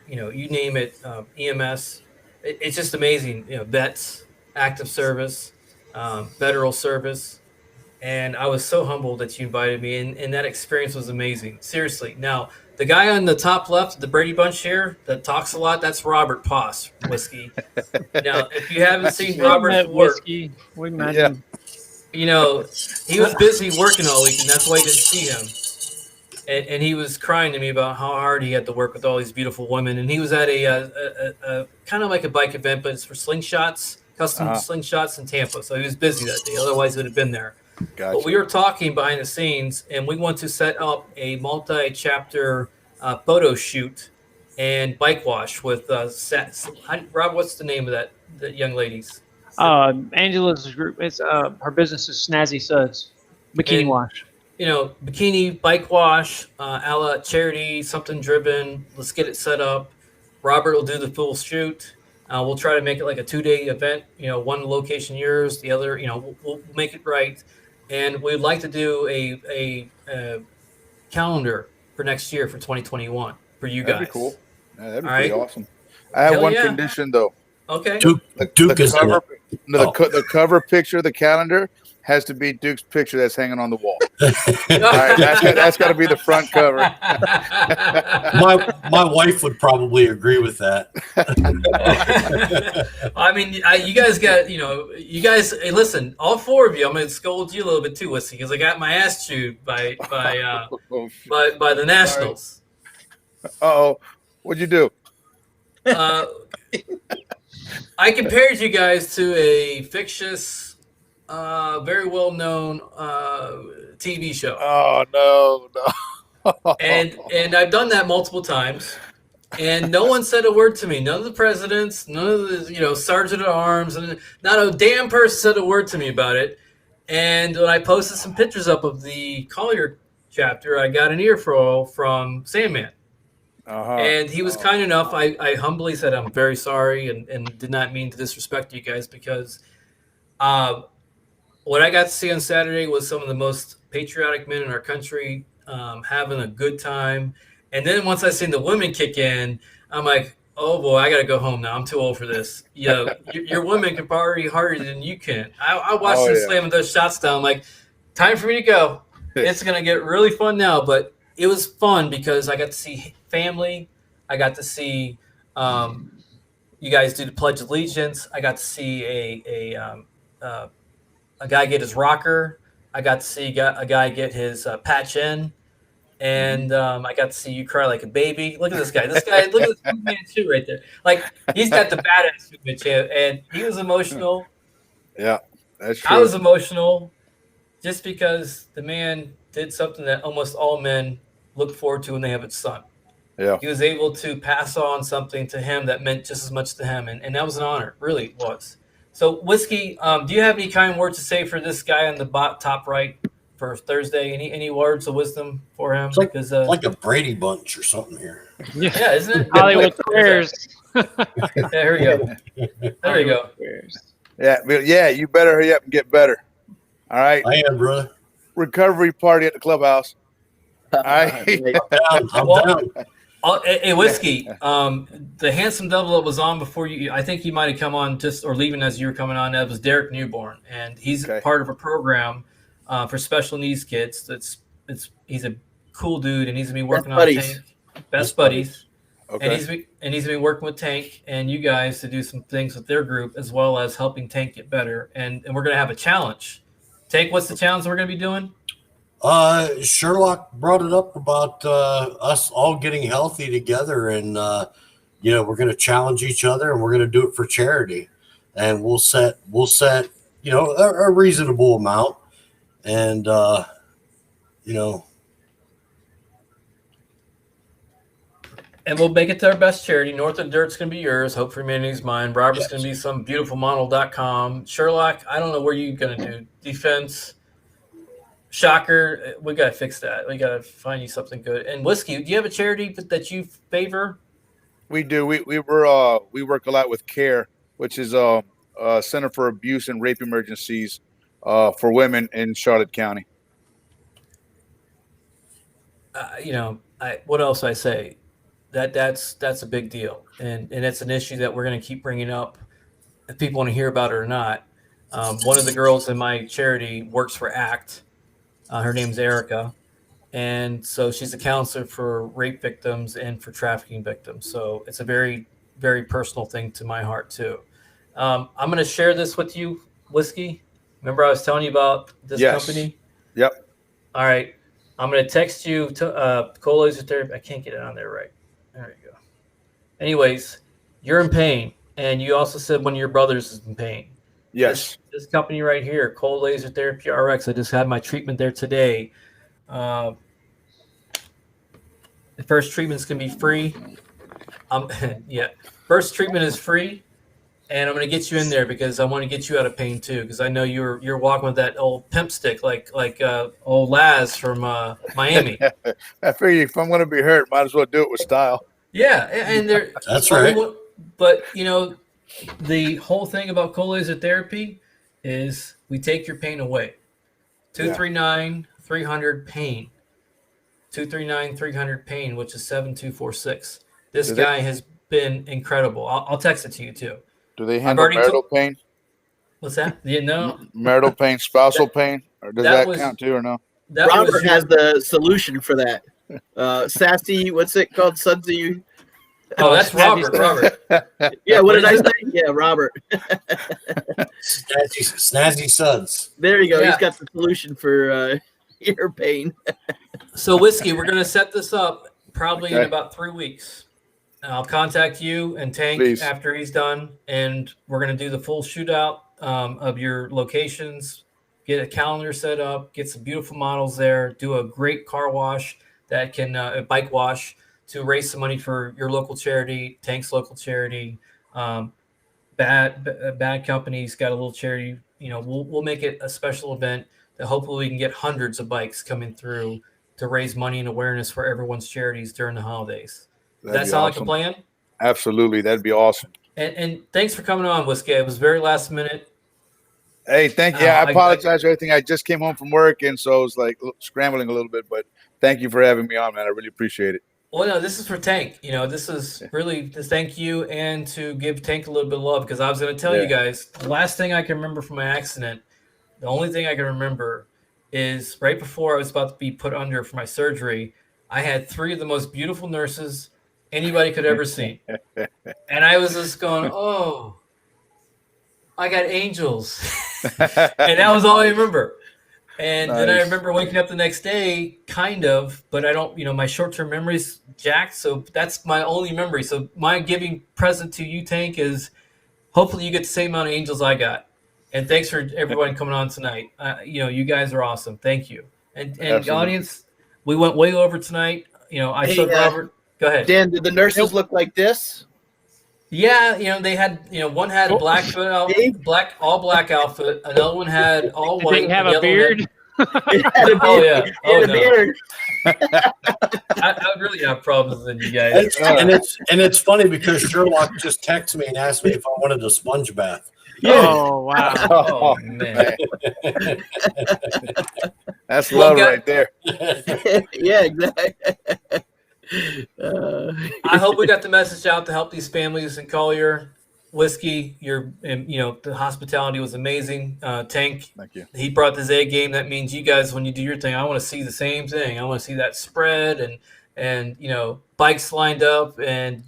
you name it, EMS. It's just amazing. Vets, active service, federal service. And I was so humbled that you invited me, and that experience was amazing. Seriously. Now, the guy on the top left, the Brady Bunch here, that talks a lot, that's Robert Poss, Whiskey. Now, if you haven't seen Robert's work, Whiskey, we met him. He was busy working all week, and that's why you didn't see him. And he was crying to me about how hard he had to work with all these beautiful women. And he was at a kind of like a bike event, but it's for slingshots, custom slingshots in Tampa. So he was busy that day. Otherwise, he would have been there. Gotcha. But we were talking behind the scenes, and we want to set up a multi-chapter photo shoot and bike wash with Rob. What's the name of that young lady's? Angela's group. It's her business is Snazzy Suds Bikini Wash. Bikini bike wash, a la charity, something driven. Let's get it set up. Robert will do the full shoot. We'll try to make it like a 2-day event. One location yours, the other. We'll make it right. And we'd like to do a calendar for next year for 2021 for you guys. That'd be cool. Yeah, that'd be pretty awesome. I have one condition though. Okay. Duke is the cover picture of the calendar has to be Duke's picture that's hanging on the wall. All right, that's got to be the front cover. My wife would probably agree with that. I mean, you guys got, hey, listen, all 4 of you, I'm going to scold you a little bit too, Whiskey, because I got my ass chewed by the Nationals. Uh-oh. What'd you do? I compared you guys to a fictitious very well known TV show. Oh no. And I've done that multiple times, and no one said a word to me. None of the presidents, none of the sergeant at arms, and not a damn person said a word to me about it. And when I posted some pictures up of the Collier chapter, I got an earful from Sandman. And he was kind enough. I humbly said, I'm very sorry, and did not mean to disrespect you guys, because what I got to see on Saturday was some of the most patriotic men in our country having a good time. And then once I seen the women kick in, I'm like, oh boy, I got to go home now. I'm too old for this. Your women can party harder than you can. I watched them slamming those shots down. I'm like, time for me to go. It's going to get really fun now. But it was fun because I got to see family. I got to see you guys do the Pledge of Allegiance. I got to see a guy get his rocker. I got to see a guy get his patch in. And I got to see you cry like a baby. Look at this guy. Look at this Fu Manchu right there. Like, he's got the badass Fu Manchu. And he was emotional. Yeah, that's true. I was emotional just because the man did something that almost all men look forward to when they have a son. Yeah. He was able to pass on something to him that meant just as much to him. And that was an honor. Really it was. So, Whiskey, do you have any kind words to say for this guy on the top right for Thursday? Any words of wisdom for him? It's like a Brady Bunch or something here. Yeah, isn't it? Hollywood Squares. There we go. There you go. Yeah, you better hurry up and get better. All right. I am, brother. Recovery party at the clubhouse. All right. I'm down. Hey, Whiskey, the handsome devil that was on before you, I think he might have come on or leaving as you were coming on. That was Derek Newborn, and he's part of a program for special needs kids. He's a cool dude, and he's gonna be working on Tank. Best buddies. Okay. And he's been working with Tank and you guys to do some things with their group, as well as helping Tank get better. And we're gonna have a challenge. Tank, what's the challenge we're gonna be doing? Sherlock brought it up about us all getting healthy together, and we're going to challenge each other, and we're going to do it for charity, and we'll set a reasonable amount, and and we'll make it to our best charity. North of Dirt's going to be yours. Hope for Humanity's mine. Robert's going to be some beautifulmodel.com. Sherlock, I don't know where you're going to do defense. Shocker, we got to fix that. We got to find you something good. And Whiskey, do you have a charity that you favor? We do. We work a lot with CARE, which is a Center for Abuse and Rape Emergencies for women in Charlotte County. What else I say? That's a big deal, and it's an issue that we're going to keep bringing up, if people want to hear about it or not. One of the girls in my charity works for ACT. Her name's Erica, and so she's a counselor for rape victims and for trafficking victims. So it's a very, very personal thing to my heart too. I'm going to share this with you, Whiskey. Remember I was telling you about this company? Yep. All right. I'm going to text you to Cold Laser Therapy. I can't get it on there right. There you go. Anyways, you're in pain, and you also said one of your brothers is in pain. Yes. This company right here, Cold Laser Therapy RX, I just had my treatment there today. The first treatment's going to be free. First treatment is free, and I'm going to get you in there because I want to get you out of pain too, because I know you're walking with that old pimp stick like old Laz from Miami. I figure if I'm going to be hurt, might as well do it with style. Yeah, and that's right. But the whole thing about Cold Laser Therapy is we take your pain away. 239-300-PAIN. 239-300-PAIN, which is 7246. This guy has been incredible. I'll text it to you too. Do they handle marital pain? What's that? No. Marital pain, spousal pain, or does that count too, or no? Robert has the solution for that. Sassy, what's it called? Sudsy. Oh, that's Robert. Yeah, what did I say? Yeah, Robert. Snazzy Suds. There you go. Yeah. He's got the solution for ear pain. So, Whiskey, we're going to set this up probably in about 3 weeks. I'll contact you and Tank after he's done, and we're going to do the full shootout of your locations, get a calendar set up, get some beautiful models there, do a great car wash that can a bike wash to raise some money for your local charity, Tank's local charity. Bad Company's got a little charity. We'll make it a special event that hopefully we can get hundreds of bikes coming through to raise money and awareness for everyone's charities during the holidays. Does that sound like a plan? Absolutely, that'd be awesome. And thanks for coming on, Whiskey. It was very last minute. Hey, thank you. I apologize for everything. I just came home from work, and so I was like scrambling a little bit. But thank you for having me on, man. I really appreciate it. Well, no, this is for Tank. This is really to thank you and to give Tank a little bit of love, because I was going to tell you guys, the last thing I can remember from my accident, the only thing I can remember is right before I was about to be put under for my surgery, I had 3 of the most beautiful nurses anybody could ever see. And I was just going, oh, I got angels. And that was all I remember. And then I remember waking up the next day, kind of, but I don't, my short-term memory's jacked, so that's my only memory. So my giving present to you, Tank, is hopefully you get the same amount of angels I got. And thanks for everyone coming on tonight. You guys are awesome. Thank you. And audience, we went way over tonight. I saw Robert. Go ahead. Dan, did the nurses look like this? Yeah, they had, one had a all black outfit. Another one had all white. Did they have a beard? Oh yeah. Oh no. Beard. I would really have problems with you guys. And it's funny because Sherlock just texted me and asked me if I wanted a sponge bath. Yeah. Oh wow. Oh man. That's love right there. Yeah, exactly. I hope we got the message out to help these families in Collier. Whiskey, the hospitality was amazing. Tank, thank you. He brought this A game. That means you guys, when you do your thing, I want to see the same thing. I want to see that spread and bikes lined up and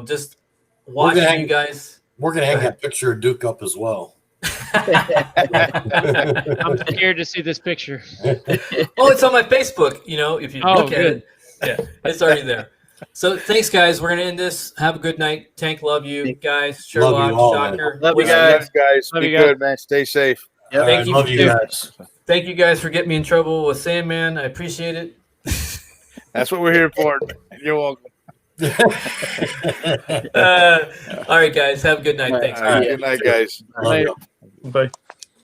just watching you guys. We're gonna hang a picture of Duke up as well. I'm scared to see this picture. Oh, it's on my Facebook. If you look at it, yeah, it's already there. So thanks, guys. We're gonna end this. Have a good night. Tank, love you guys. Sherlock, Shocker, love you guys. Be good, man. Stay safe. Yep. Thank you. Love you guys. Thank you guys for getting me in trouble with Sandman. I appreciate it. That's what we're here for. You're welcome. All right, guys. Have a good night. Thanks. Good night, guys. Love you. Bye.